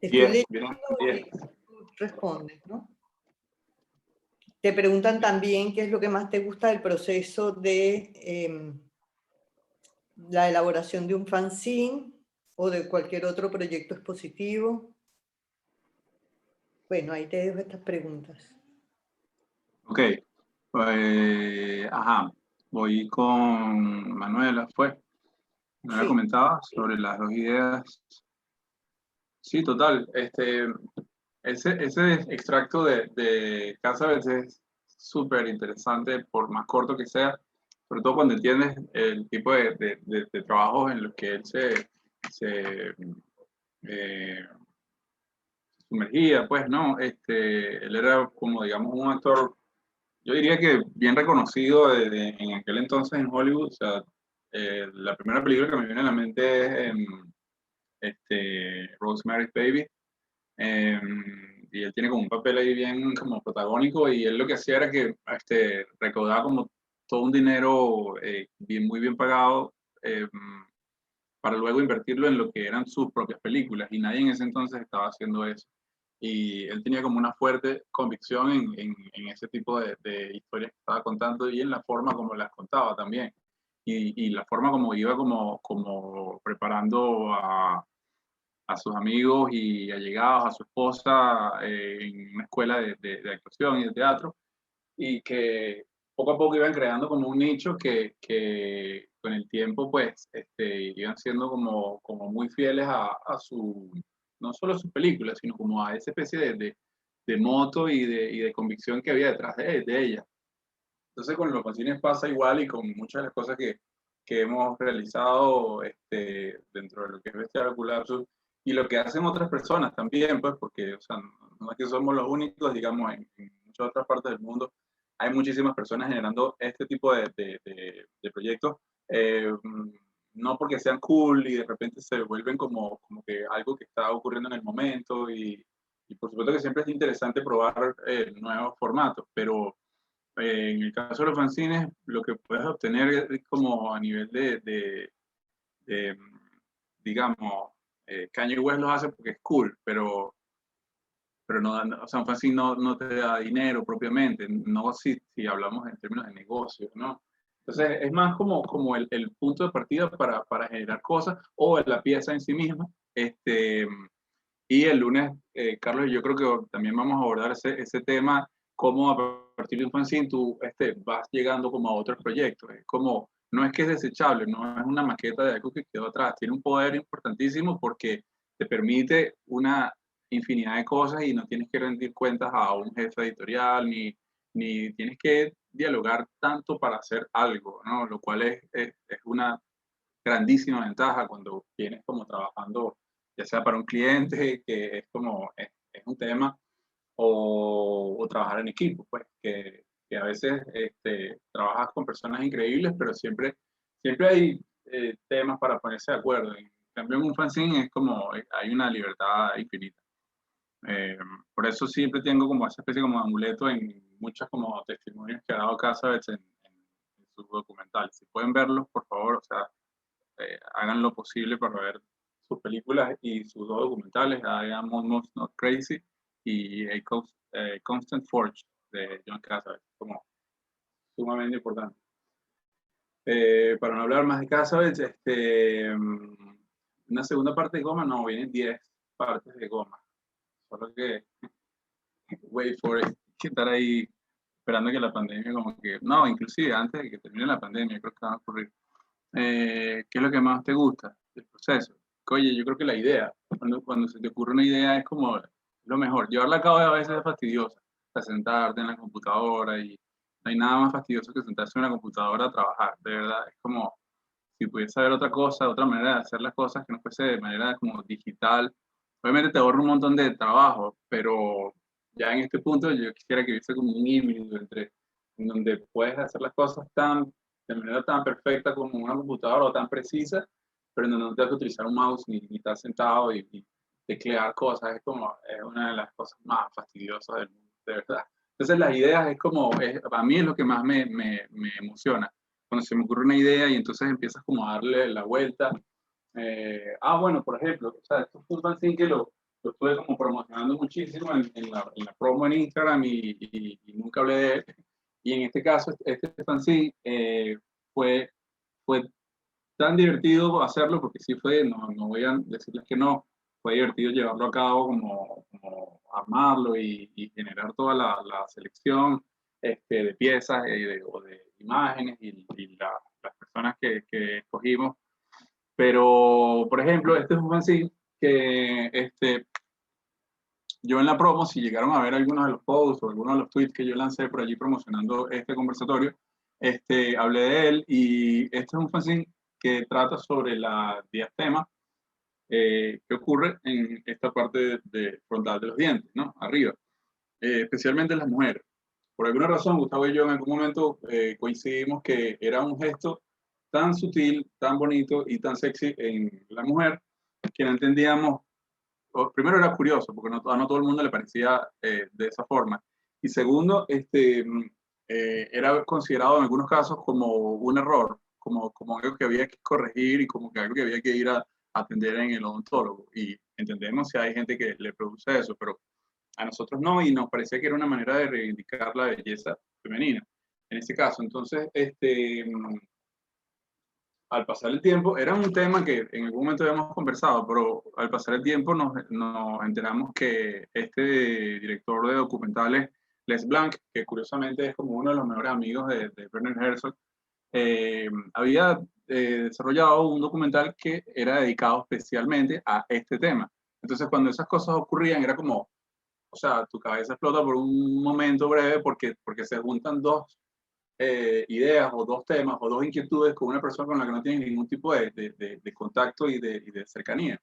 Speaker 2: Estoy leyendo y tú respondes, ¿no? Te preguntan también qué es lo que más te gusta del proceso de la elaboración de un fanzine o de cualquier otro proyecto expositivo. Bueno, ahí te dejo estas preguntas.
Speaker 1: Ok, ajá, voy con Manuela, Manuela
Speaker 2: Sí.
Speaker 1: comentaba sobre las dos ideas. Sí, total, ese extracto de Casabets es súper interesante, por más corto que sea, sobre todo cuando entiendes el tipo de trabajos en los que él se sumergía, pues, ¿no? Él era como, digamos, un actor, yo diría que bien reconocido en aquel entonces en Hollywood. O sea, la primera película que me viene a la mente es Rosemary's Baby. Y él tiene como un papel ahí bien como protagónico, y él lo que hacía era que recaudaba como todo un dinero muy bien pagado, para luego invertirlo en lo que eran sus propias películas, y nadie en ese entonces estaba haciendo eso. Y él tenía como una fuerte convicción en ese tipo de historias que estaba contando, y en la forma como las contaba también, y la forma como iba como preparando a sus amigos y allegados, a su esposa, en una escuela de actuación y de teatro, y que poco a poco iban creando como un nicho que con el tiempo pues iban siendo como muy fieles a su, no solo a sus películas, sino como a esa especie de moto y de convicción que había detrás de ella. Entonces con los fanzines pasa igual, y con muchas de las cosas que hemos realizado dentro de lo que es Bestial Colapsus, y lo que hacen otras personas también, pues, porque o sea, no es que somos los únicos, digamos, en muchas otras partes del mundo hay muchísimas personas generando este tipo de proyectos, no porque sean cool y de repente se vuelven como que algo que está ocurriendo en el momento, y por supuesto que siempre es interesante probar nuevos formatos, pero en el caso de los fanzines, lo que puedes obtener es como a nivel de, digamos, Kanye West los hace porque es cool, pero no, o sea, un fanzine no te da dinero propiamente, no si hablamos en términos de negocio, ¿no? Entonces, es más como el punto de partida para generar cosas, o la pieza en sí misma. Y el lunes, Carlos, yo creo que también vamos a abordar ese tema, cómo a partir de un fanzine tú vas llegando como a otros proyectos. Es como, no es que es desechable, no es una maqueta de algo que quedó atrás, tiene un poder importantísimo porque te permite una infinidad de cosas, y no tienes que rendir cuentas a un jefe editorial, ni tienes que dialogar tanto para hacer algo, ¿no? Lo cual es una grandísima ventaja cuando vienes como trabajando, ya sea para un cliente, que es como, es un tema, o trabajar en equipo, pues, que a veces trabajas con personas increíbles, pero siempre hay temas para ponerse de acuerdo. En cambio, en un fanzine es como, hay una libertad infinita. Por eso siempre tengo como esa especie como de amuleto en muchos como testimonios que ha dado Casabets en sus documentales. Si pueden verlos, por favor, o sea, hagan lo posible para ver sus películas y sus dos documentales, I Am Almost Not Crazy y Constant Forge de John Cassavetes, como sumamente importante. Para no hablar más de Cassavetes, una segunda parte de Goma, no, vienen 10 partes de Goma, solo que wait for it, que estar ahí esperando que la pandemia como que, no, inclusive antes de que termine la pandemia, creo que va a ocurrir. ¿Qué es lo que más te gusta del proceso? Oye, yo creo que la idea, cuando se te ocurre una idea, es como lo mejor. Llevarla a cabo a veces es fastidiosa. O sea, sentarte en la computadora, y no hay nada más fastidioso que sentarse en la computadora a trabajar. De verdad, es como si pudiese haber otra cosa, otra manera de hacer las cosas que no fuese de manera como digital. Obviamente te ahorra un montón de trabajo, pero ya en este punto yo quisiera que hubiese como un híbrido entre, en donde puedes hacer las cosas de manera tan perfecta como una computadora o tan precisa, pero en donde no tienes que utilizar un mouse ni estar sentado y teclear cosas. Es una de las cosas más fastidiosas del mundo, de verdad. Entonces las ideas es como, a mí es lo que más me emociona. Cuando se me ocurre una idea y entonces empiezas como a darle la vuelta. Bueno, por ejemplo, o sea, esto fue un fanzine que lo estuve como promocionando muchísimo en la promo en Instagram y nunca hablé de él. Y en este caso, este fanzine fue tan divertido hacerlo, porque sí fue, no voy a decirles que no, fue divertido llevarlo a cabo, como armarlo y generar toda la selección de piezas o de imágenes y las personas que escogimos. Pero, por ejemplo, este es un fanzine que yo en la promo, si llegaron a ver algunos de los posts o algunos de los tweets que yo lancé por allí promocionando este conversatorio, hablé de él, y este es un fanzine que trata sobre la diastema que ocurre en esta parte frontal de los dientes, ¿no? Arriba, especialmente en las mujeres. Por alguna razón, Gustavo y yo en algún momento coincidimos que era un gesto tan sutil, tan bonito y tan sexy en la mujer que no entendíamos. Primero era curioso, porque no todo el mundo le parecía de esa forma. Y segundo, era considerado en algunos casos como un error, como algo que había que corregir y como que algo que había que ir a atender en el odontólogo. Y entendemos si hay gente que le produce eso, pero a nosotros no, y nos parecía que era una manera de reivindicar la belleza femenina. En este caso, entonces, al pasar el tiempo, era un tema que en algún momento habíamos conversado, pero al pasar el tiempo nos enteramos que este director de documentales, Les Blanc, que curiosamente es como uno de los mejores amigos de Werner Herzog, había desarrollado un documental que era dedicado especialmente a este tema. Entonces, cuando esas cosas ocurrían, era como, o sea, tu cabeza explota por un momento breve porque se juntan dos ideas o dos temas o dos inquietudes con una persona con la que no tiene ningún tipo de contacto y de cercanía.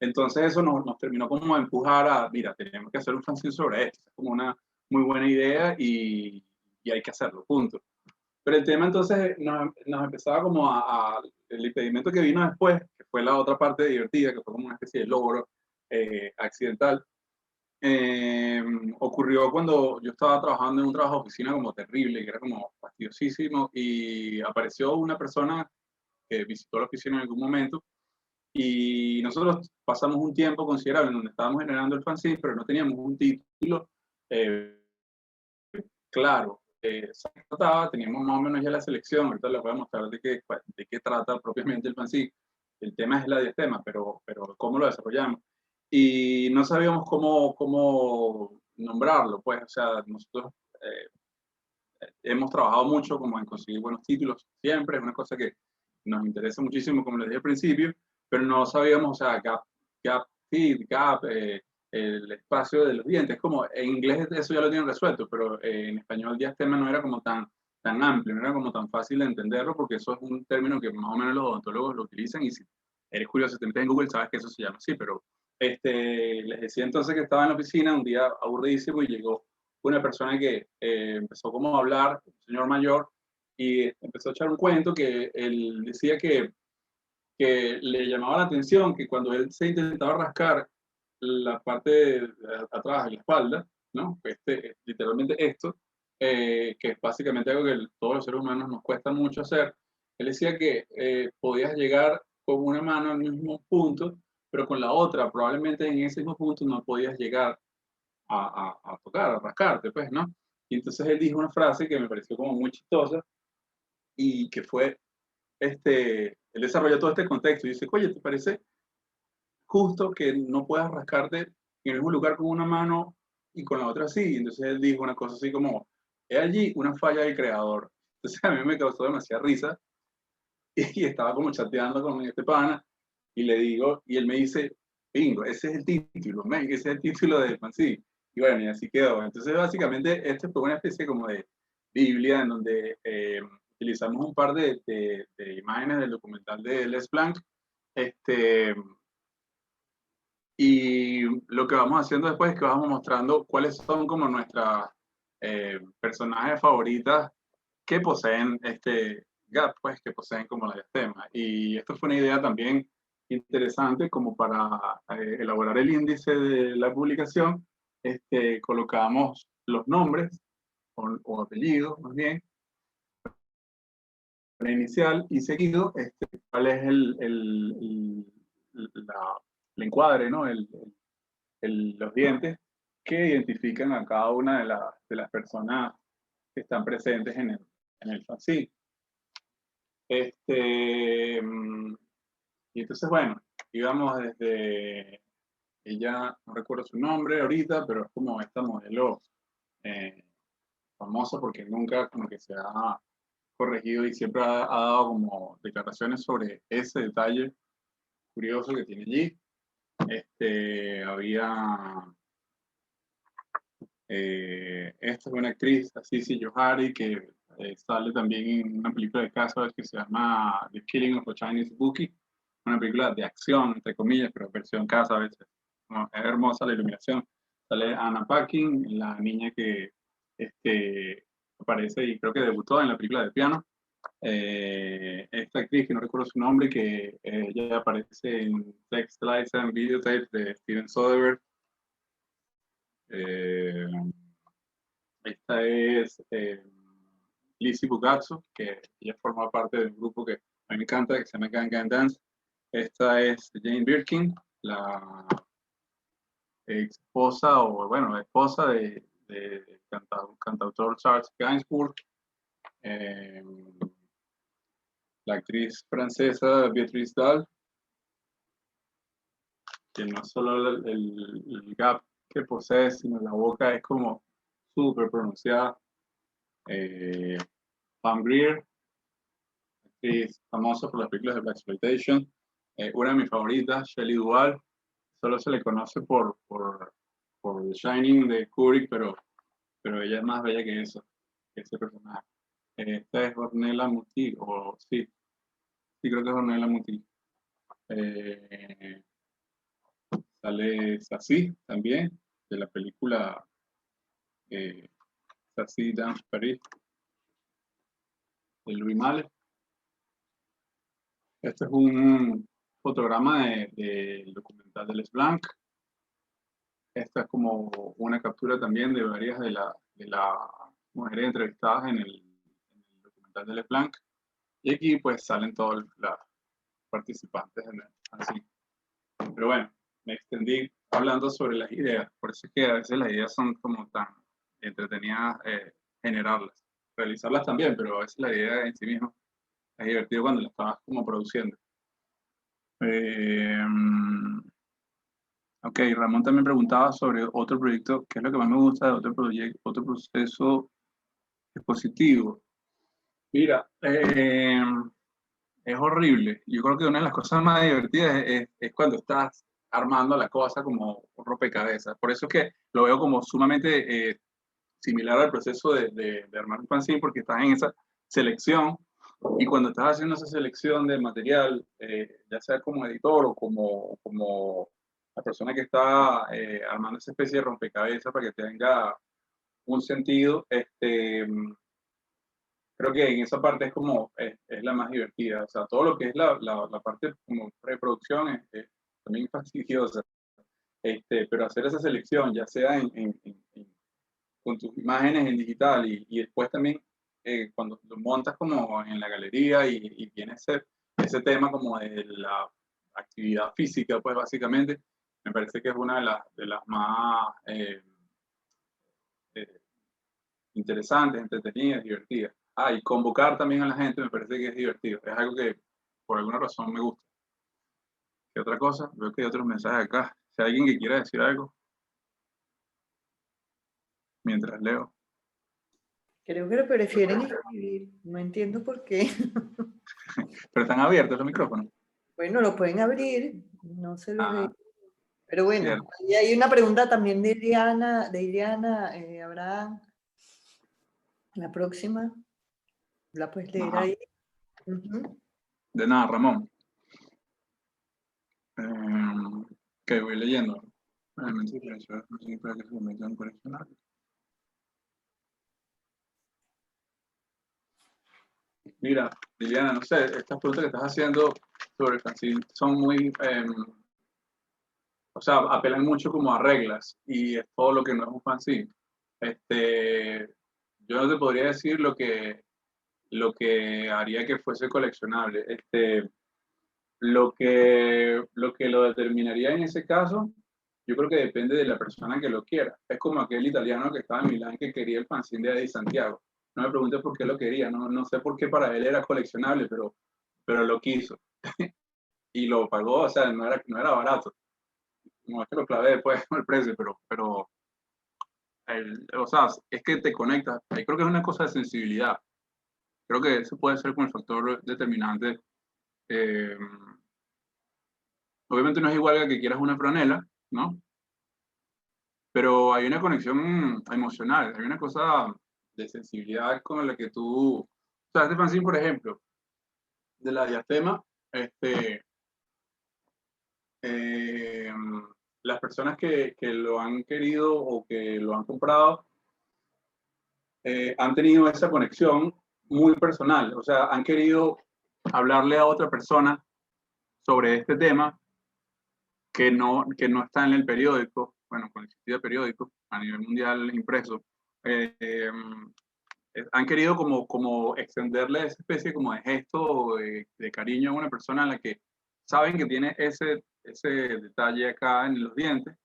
Speaker 1: Entonces eso nos terminó como a empujar a, mira, tenemos que hacer un fanzine sobre esto. Es como una muy buena idea y hay que hacerlo, punto. Pero el tema entonces nos empezaba como el impedimento que vino después, que fue la otra parte divertida, que fue como una especie de logro accidental. Ocurrió cuando yo estaba trabajando en un trabajo de oficina como terrible, que era como fastidiosísimo, y apareció una persona que visitó la oficina en algún momento, y nosotros pasamos un tiempo considerable en donde estábamos generando el fanzine, pero no teníamos un título claro. Teníamos más o menos ya la selección, ahorita les voy a mostrar de qué trata propiamente el fanzine. El tema es la diastema, pero cómo lo desarrollamos. Y no sabíamos cómo nombrarlo, pues, o sea, nosotros hemos trabajado mucho como en conseguir buenos títulos, siempre, es una cosa que nos interesa muchísimo, como les dije al principio, pero no sabíamos, o sea, gap, el espacio de los dientes, como en inglés eso ya lo tienen resuelto, pero en español diastema no era como tan amplio, no era como tan fácil de entenderlo, porque eso es un término que más o menos los odontólogos lo utilizan, y si eres curioso, si te metes en Google, sabes que eso se llama así, pero les decía entonces que estaba en la oficina un día aburridísimo y llegó una persona que empezó como a hablar, un señor mayor, y empezó a echar un cuento que él decía que le llamaba la atención que cuando él se intentaba rascar la parte de atrás de la espalda, ¿no? Literalmente esto, que es básicamente algo que todos los seres humanos nos cuesta mucho hacer, él decía que podías llegar con una mano al mismo punto, pero con la otra probablemente en ese mismo punto no podías llegar a tocar, a rascarte, pues, ¿no? Y entonces él dijo una frase que me pareció como muy chistosa y que fue, él desarrolló todo este contexto y dice, oye, ¿te parece justo que no puedas rascarte en el mismo lugar con una mano y con la otra sí? Entonces él dijo una cosa así como, he allí una falla del creador. Entonces a mí me causó demasiada risa y estaba como chateando con este pana y le digo, y él me dice, bingo, ese es el título, ese es el título del fanzine. Y bueno, y así quedó. Entonces básicamente esto fue una especie como de Biblia en donde utilizamos un par de imágenes del documental de Les Blanc, Y lo que vamos haciendo después es que vamos mostrando cuáles son como nuestras personajes favoritas que poseen este gap, pues que poseen como la diastema. Y esto fue una idea también interesante como para elaborar el índice de la publicación. Colocamos los nombres o apellidos, más bien, inicial y seguido, cuál es el encuadre, ¿no? Los dientes que identifican a cada una de las personas que están presentes en el fanzine. Y entonces, bueno, íbamos desde, ella, no recuerdo su nombre ahorita, pero es como esta modelo famosa porque nunca como que se ha corregido y siempre ha dado como declaraciones sobre ese detalle curioso que tiene allí. Había esta es una actriz, Azizi Johari, que sale también en una película de Casablanca que se llama The Killing of a Chinese Bookie, una película de acción, entre comillas, pero versión casa a veces. No, es hermosa la iluminación. Sale Anna Paquin, la niña que aparece y creo que debutó en la película de piano. Esta actriz, que no recuerdo su nombre, que ella aparece en Sex, Lies and Videotapes de Steven Soderbergh. Esta es Lizzie Bugazzo, que ella forma parte del grupo que a mí me encanta, que se llama Gang Gang Dance. Esta es Jane Birkin, la esposa, o bueno, la esposa de cantautor Charles Gainsbourg. La actriz francesa Beatrice Dalle, que no solo el gap que posee, sino la boca es como súper pronunciada. Pam Grier, actriz famosa por las películas de Blaxploitation. Una de mis favoritas, Shelley Duvall, solo se le conoce por The Shining de Kubrick, pero ella es más bella que eso, que ese personaje. Esta es Ornella Muti, o sí, creo que es Ornella Muti. Sale Sassy también, de la película Sassy dans Paris, de Louis Malle. Este es un fotograma del documental de Les Blanc. Esta es como una captura también de varias de las mujeres entrevistadas en el documental de Les Blanc. Y aquí pues salen todos los participantes así. Pero bueno, me extendí hablando sobre las ideas. Por eso es que a veces las ideas son como tan entretenidas generarlas. Realizarlas también, pero a veces la idea en sí misma es divertido cuando la estabas como produciendo. Ok, Ramón también preguntaba sobre otro proyecto, qué es lo que más me gusta de otro proyecto, otro proceso expositivo. Mira, es horrible. Yo creo que una de las cosas más divertidas es cuando estás armando la cosa como un rompecabezas. Por eso es que lo veo como sumamente similar al proceso de armar un fanzine, porque estás en esa selección. Y cuando estás haciendo esa selección de material, ya sea como editor o como la persona que está armando esa especie de rompecabezas para que tenga un sentido, creo que en esa parte es como, es la más divertida. O sea, todo lo que es la parte como preproducción es también fastidiosa. Pero hacer esa selección, ya sea con tus imágenes en digital y después también cuando lo montas como en la galería y tiene ese tema como de la actividad física, pues básicamente, me parece que es una de las más interesantes, entretenidas, divertidas. Y convocar también a la gente me parece que es divertido. Es algo que por alguna razón me gusta. ¿Qué otra cosa? Veo que hay otros mensajes acá. Si hay alguien que quiera decir algo, mientras leo.
Speaker 2: Creo que lo prefieren escribir. No entiendo por qué.
Speaker 1: Pero están abiertos los micrófonos.
Speaker 2: Bueno, lo pueden abrir. No se los ve. Pero bueno,
Speaker 1: cierto.
Speaker 2: y hay una pregunta también de Iliana Abraham. La próxima. ¿La puedes leer ahí?
Speaker 1: De nada, Ramón. Que voy leyendo. Realmente diferenciar no significa que se conviertan en coleccionables. Mira, Liliana, no sé, estas preguntas que estás haciendo sobre el fanzine son muy, o sea, apelan mucho como a reglas y es todo lo que no es un fanzine. Yo no te podría decir lo que haría que fuese coleccionable. Lo determinaría en ese caso, yo creo que depende de la persona que lo quiera. Es como aquel italiano que estaba en Milán que quería el fanzine de Eddie Santiago. No me preguntes por qué lo quería, no sé por qué para él era coleccionable, pero lo quiso. Y lo pagó, o sea, no era barato. No es que lo clavé después con el precio, pero o sea, es que te conectas. Creo que es una cosa de sensibilidad. Creo que eso puede ser como el factor determinante. Eh, Obviamente no es igual que quieras una franela, ¿no? Pero hay una conexión emocional, hay una cosa de sensibilidad con la que tú... O sea, este fanzine, por ejemplo, de la diastema, eh, las personas que lo han querido o que lo han comprado han tenido esa conexión muy personal, o sea, han querido hablarle a otra persona sobre este tema que no está en el periódico, bueno, con el sentido de periódico a nivel mundial impreso, han querido como extenderle esa especie como de gesto de cariño a una persona a la que saben que tiene ese detalle acá en los dientes,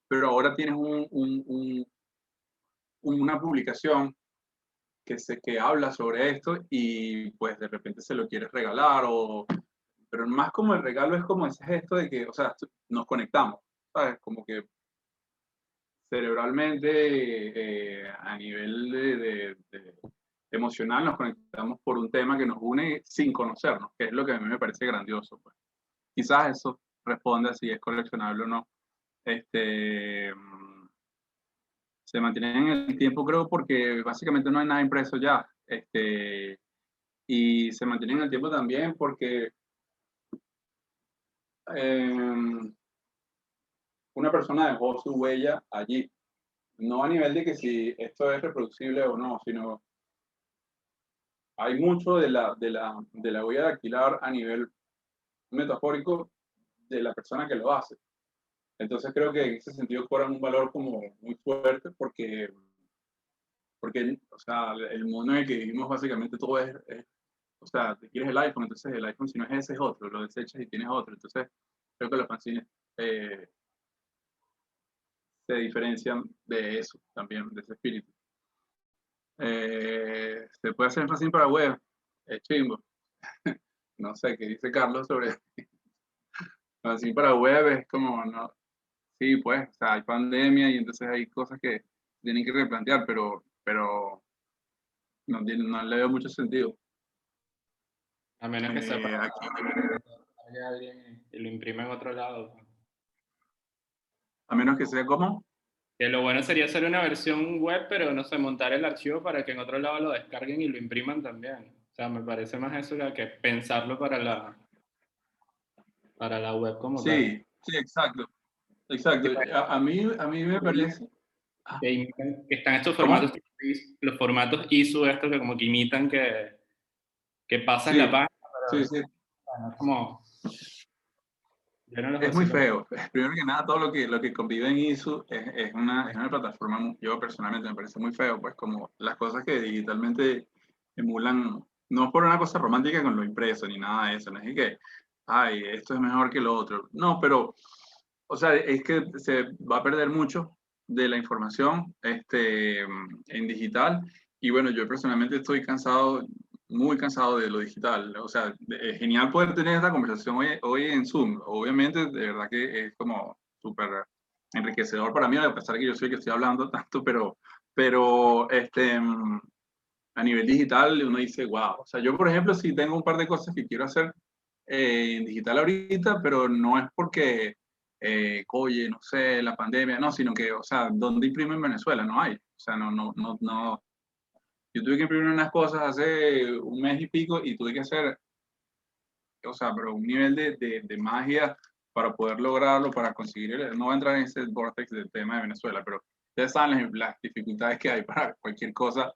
Speaker 1: pero ahora tienes una publicación que habla sobre esto y pues de repente se lo quieres regalar pero más como el regalo es como ese gesto de que, o sea, nos conectamos, ¿sabes? Como que cerebralmente, a nivel de emocional, nos conectamos por un tema que nos une sin conocernos, que es lo que a mí me parece grandioso, pues. Quizás eso responde a si es coleccionable o no. Se mantiene en el tiempo, creo, porque básicamente no hay nada impreso ya. Y se mantiene en el tiempo también porque una persona dejó su huella allí. No a nivel de que si esto es reproducible o no, sino hay mucho de la huella dactilar a nivel metafórico de la persona que lo hace. Entonces creo que en ese sentido cobran un valor como muy fuerte porque o sea, el mundo en el que vivimos básicamente todo o sea, te quieres el iPhone, entonces el iPhone si no es ese es otro, lo desechas y tienes otro. Entonces creo que los fanzines se diferencian de eso también, de ese espíritu. Se puede hacer fanzine para web, es chimbo. No sé qué dice Carlos sobre fanzine para web, es como, no, sí, pues, o sea, hay pandemia y entonces hay cosas que tienen que replantear, pero no le veo mucho sentido.
Speaker 13: A menos que sepa
Speaker 1: Aquí,
Speaker 13: haya alguien y lo imprime en otro lado.
Speaker 1: a menos que sea como.
Speaker 13: Que lo bueno sería hacer una versión web, pero no sé, montar el archivo para que en otro lado lo descarguen y lo impriman también. O sea, me parece más eso que pensarlo para la web como tal.
Speaker 1: Sí, sí, exacto. Exacto. A mí me parece.
Speaker 13: Que están estos formatos, los formatos ISO, estos que como que imitan que pasan la página. Pero,
Speaker 1: sí.
Speaker 13: Bueno, como...
Speaker 1: Es muy feo. Primero que nada, todo lo que convive en ISO es una plataforma, yo personalmente me parece muy feo, pues como las cosas que digitalmente emulan, no por una cosa romántica con lo impreso ni nada de eso, no es que, ay, esto es mejor que lo otro. No, pero, o sea, es que se va a perder mucho de la información en digital. Y bueno, yo personalmente estoy cansado, muy cansado de lo digital. O sea, es genial poder tener esta conversación hoy en Zoom. Obviamente, de verdad que es como súper enriquecedor para mí, a pesar de que yo soy el que estoy hablando tanto, pero a nivel digital uno dice, wow. O sea, yo, por ejemplo, sí tengo un par de cosas que quiero hacer en digital ahorita, pero no es porque, oye, no sé, la pandemia, no, sino que, o sea, ¿dónde imprime en Venezuela? No hay. O sea, no. Yo tuve que imprimir unas cosas hace un mes y pico y tuve que hacer, o sea, pero un nivel de magia para poder lograrlo, para conseguir, no voy a entrar en ese vortex del tema de Venezuela, pero ustedes saben las dificultades que hay para cualquier cosa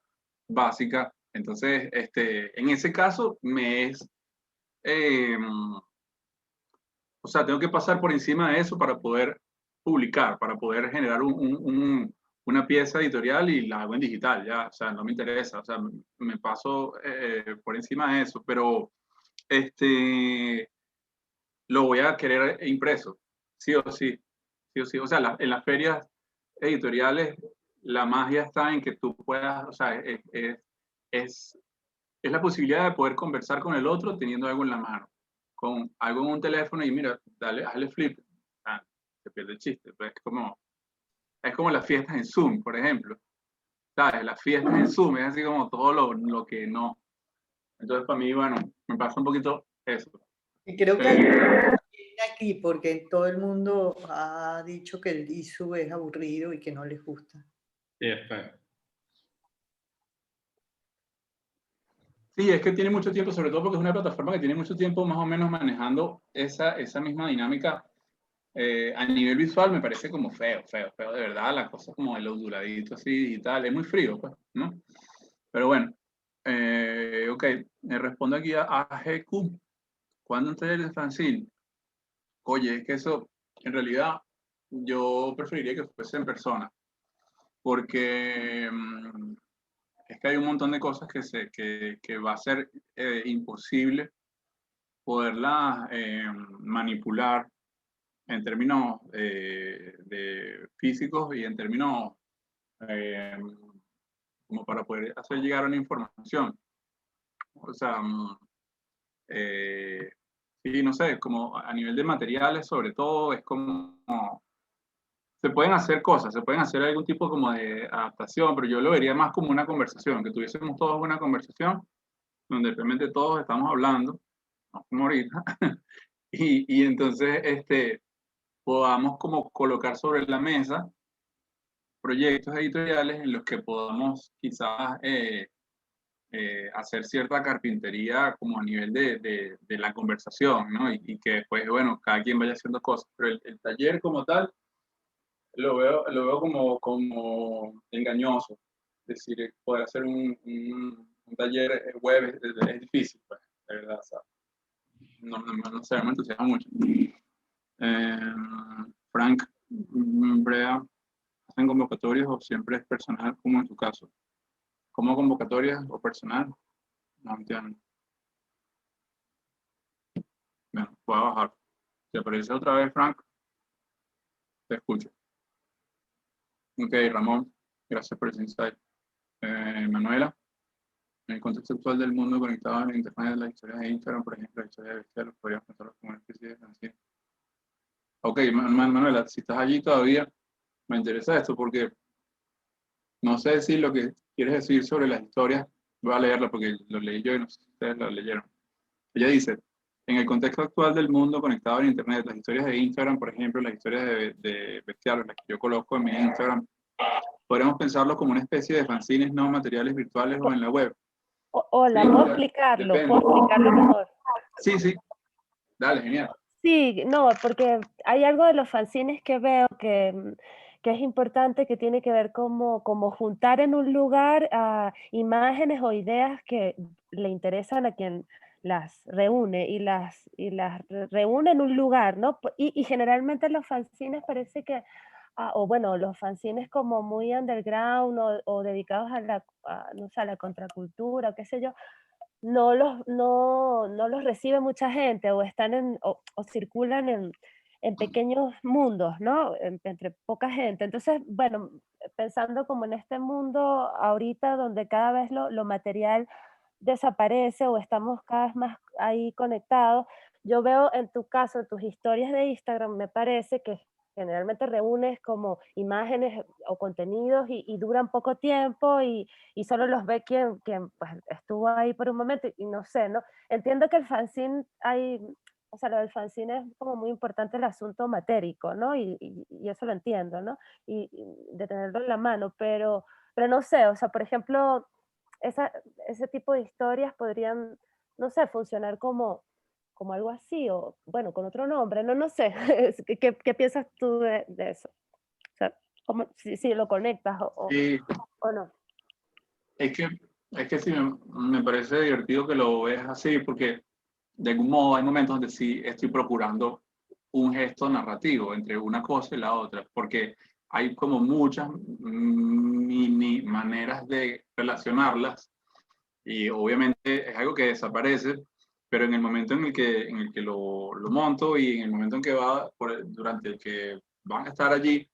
Speaker 1: básica. Entonces, en ese caso, o sea, tengo que pasar por encima de eso para poder publicar, para poder generar una pieza editorial y la hago en digital, ya, o sea, no me interesa, o sea, me paso por encima de eso, pero lo voy a querer impreso, sí o sí, sí o sí, o sea, en las ferias editoriales la magia está en que tú puedas, o sea, es la posibilidad de poder conversar con el otro teniendo algo en la mano, con algo en un teléfono y mira, dale flip, se pierde el chiste, pues es como las fiestas en Zoom, por ejemplo, ¿sabes? Las fiestas en Zoom es así como todo lo que no. Entonces para mí, bueno, me pasa un poquito eso.
Speaker 2: Y creo que aquí, porque todo el mundo ha dicho que el ISU es aburrido y que no les gusta.
Speaker 13: Sí, es feo.
Speaker 1: Sí, es que tiene mucho tiempo, sobre todo porque es una plataforma que tiene mucho tiempo más o menos manejando esa misma dinámica. A nivel visual me parece como feo, de verdad, la cosa como el onduladito así y tal, es muy frío, pues, ¿no? Pero bueno, ok, me respondo aquí a GQ. ¿Cuándo un taller de fanzine? Oye, es que eso, en realidad, yo preferiría que fuese en persona, porque es que hay un montón de cosas que va a ser imposible poderlas manipular en términos de físicos y en términos como para poder hacer llegar una información. O sea, sí, no sé, como a nivel de materiales sobre todo, es como, se pueden hacer cosas, se pueden hacer algún tipo como de adaptación, pero yo lo vería más como una conversación, que tuviésemos todos una conversación donde realmente todos estamos hablando, no como ahorita, y entonces podamos como colocar sobre la mesa proyectos editoriales en los que podamos quizás hacer cierta carpintería como a nivel de la conversación, ¿no? Y que después, bueno, cada quien vaya haciendo cosas, pero el taller como tal lo veo como engañoso. Es decir, poder hacer un taller web es difícil, pues, de verdad, ¿sabes? No sé, me entusiasma mucho. Frank, Brea, ¿hacen convocatorias o siempre es personal, como en tu caso? ¿Cómo convocatorias o personal? No entiendo. Bueno, voy a bajar. Si aparece otra vez, Frank, te escucho. Ok, Ramón, gracias por ese insight. Manuela, en el contexto actual del mundo conectado a la internet, las historias de Instagram, por ejemplo, la historia de bestiales, podríamos pensarlo como una especie de fanzine. Ok, Manuela, si estás allí todavía, me interesa esto porque no sé si lo que quieres decir sobre las historias, voy a leerlo porque lo leí yo y no sé si ustedes lo leyeron. Ella dice, en el contexto actual del mundo conectado a internet, las historias de Instagram, por ejemplo, las historias de bestiales, las que yo coloco en mi Instagram, podríamos pensarlo como una especie de fanzines no materiales virtuales o en la web.
Speaker 14: Hola,
Speaker 1: Sí,
Speaker 14: ¿puedo explicarlo?
Speaker 1: depende.
Speaker 14: ¿Puedo explicarlo mejor?
Speaker 1: Sí, dale, genial.
Speaker 14: Sí, no, porque hay algo de los fanzines que veo que es importante, que tiene que ver como juntar en un lugar imágenes o ideas que le interesan a quien las reúne y las reúne en un lugar, ¿no? Y generalmente los fanzines parece que, o bueno, los fanzines como muy underground o dedicados no sé, a la contracultura, o qué sé yo, no los recibe mucha gente o están o circulan en pequeños mundos, ¿no? Entre poca gente. Entonces, bueno, pensando como en este mundo ahorita donde cada vez lo material desaparece o estamos cada vez más ahí conectados, yo veo en tu caso, en tus historias de Instagram, me parece que generalmente reúnes como imágenes o contenidos y duran poco tiempo y solo los ve quien pues, estuvo ahí por un momento y no sé, ¿no? Entiendo que el fanzine o sea, lo del fanzine es como muy importante el asunto matérico, ¿no? Y eso lo entiendo, ¿no? Y de tenerlo en la mano, pero no sé, o sea, por ejemplo, ese tipo de historias podrían, no sé, funcionar como algo así, o bueno, con otro nombre, no sé. ¿Qué piensas tú de eso? O sea, si lo conectas
Speaker 1: Sí,
Speaker 14: o no.
Speaker 1: es que sí, me parece divertido que lo veas así, porque de algún modo hay momentos donde sí estoy procurando un gesto narrativo entre una cosa y la otra, porque hay como muchas mini maneras de relacionarlas y obviamente es algo que desaparece, pero en el momento en el que lo monto y en el momento en que durante el que van a estar allí,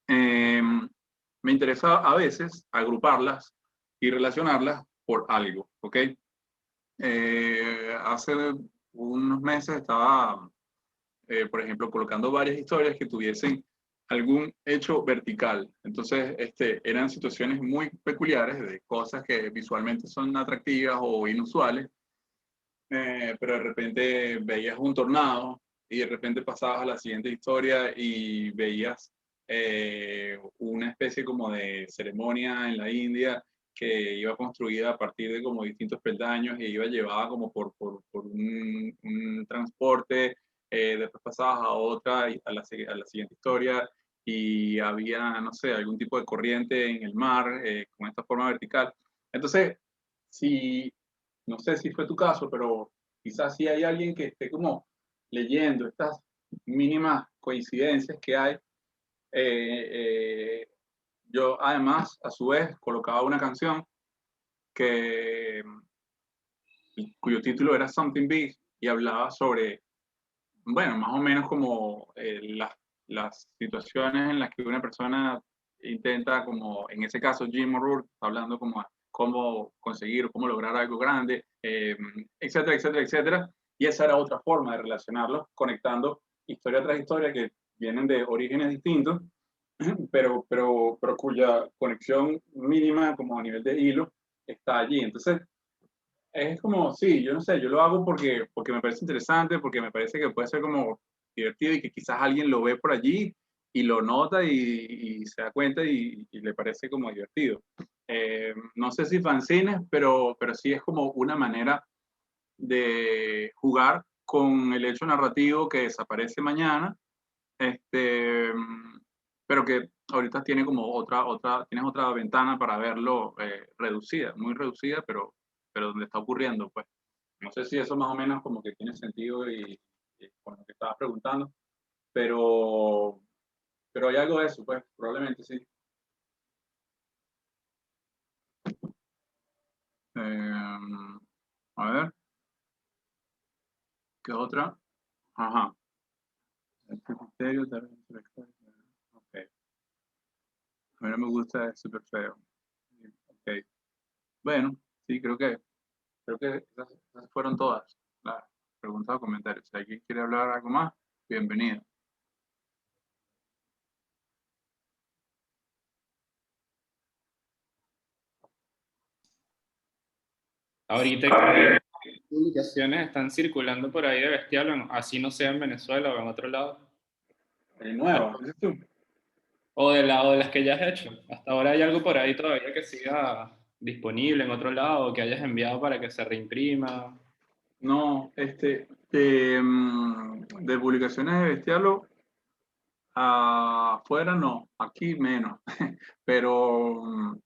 Speaker 1: me interesa a veces agruparlas y relacionarlas por algo, ¿ok? Hace unos meses estaba, por ejemplo, colocando varias historias que tuviesen algún hecho vertical. Entonces, eran situaciones muy peculiares de cosas que visualmente son atractivas o inusuales, pero de repente veías un tornado y de repente pasabas a la siguiente historia y veías una especie como de ceremonia en la India que iba construida a partir de como distintos peldaños y iba llevada como por un transporte, después pasabas a otra, a la siguiente historia y había, no sé, algún tipo de corriente en el mar con esta forma vertical. Entonces, si no sé si fue tu caso, pero quizás sí hay alguien que esté como leyendo estas mínimas coincidencias que hay. Eh, yo además, a su vez, colocaba una canción que, cuyo título era Something Big y hablaba sobre, bueno, más o menos como las situaciones en las que una persona intenta, como en ese caso Jim O'Rourke, hablando como cómo conseguir, cómo lograr algo grande, etcétera, etcétera, etcétera. Y esa era otra forma de relacionarlos, conectando historia tras historia que vienen de orígenes distintos, pero cuya conexión mínima, como a nivel de hilo, está allí. Entonces, es como, sí, yo no sé, yo lo hago porque me parece interesante, porque me parece que puede ser como divertido y que quizás alguien lo ve por allí y lo nota y se da cuenta y le parece como divertido. No sé si fanzines, pero sí es como una manera de jugar con el hecho narrativo que desaparece mañana, pero que ahorita tiene como tienes otra ventana para verlo reducida, muy reducida, pero donde está ocurriendo, pues. No sé si eso más o menos como que tiene sentido y con lo que estabas preguntando, pero, pero hay algo de eso, pues, probablemente sí. A ver, ¿qué otra? Ajá. Este criterio también intelectual. Ok. A mí no me gusta, es súper feo. Ok. Bueno, sí, creo que esas fueron todas las preguntas o comentarios. Si alguien quiere hablar algo más, bienvenido.
Speaker 13: Ahorita, ¿qué publicaciones están circulando por ahí de Bestial, así no sea en Venezuela o en otro lado?
Speaker 1: Nuevas, dices tú.
Speaker 13: O de las que ya has hecho. Hasta ahora hay algo por ahí todavía que siga disponible en otro lado, que hayas enviado para que se reimprima.
Speaker 1: No, de publicaciones de Bestialo, afuera no, aquí menos. Pero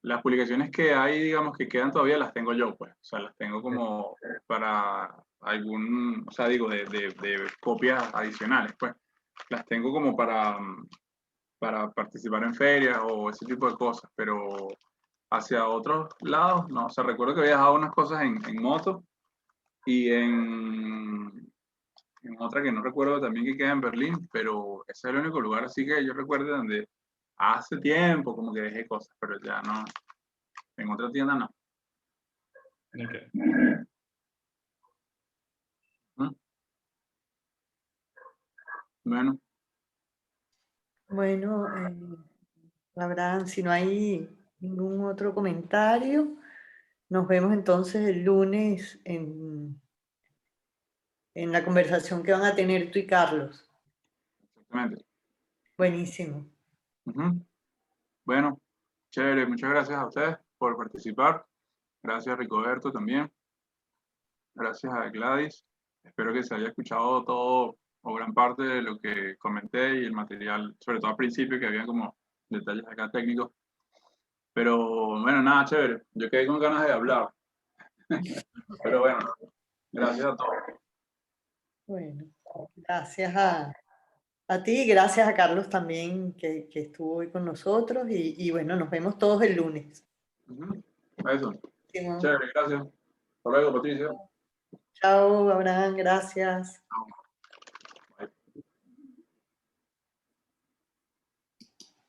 Speaker 1: las publicaciones que hay, digamos, que quedan todavía, las tengo yo, pues. O sea, las tengo como para o sea, digo, de copias adicionales, pues. Las tengo como para participar en ferias o ese tipo de cosas, pero hacia otros lados, no. O sea, recuerdo que había dejado unas cosas en moto y en otra que no recuerdo también que queda en Berlín, pero ese es el único lugar así que yo recuerdo donde hace tiempo como que dejé cosas, pero ya no, en otra tienda no.
Speaker 13: Okay.
Speaker 1: Bueno.
Speaker 2: Bueno, Abraham, si no hay ningún otro comentario, nos vemos entonces el lunes en la conversación que van a tener tú y Carlos.
Speaker 1: Exactamente.
Speaker 2: Buenísimo.
Speaker 1: Bueno, chévere, muchas gracias a ustedes por participar. Gracias a Ricoberto también. Gracias a Gladys. espero que se haya escuchado todo o gran parte de lo que comenté y el material, sobre todo al principio, que había como detalles acá técnicos. Pero bueno, nada, chévere. Yo quedé con ganas de hablar. Pero bueno, gracias a todos.
Speaker 2: Bueno, gracias a ti, gracias a Carlos también que estuvo hoy con nosotros y bueno, nos vemos todos el lunes.
Speaker 1: Eso.
Speaker 2: Sí, bueno.
Speaker 1: Chévere, gracias. Hasta luego, Patricia.
Speaker 2: Chao, Abraham, gracias.
Speaker 1: Chao.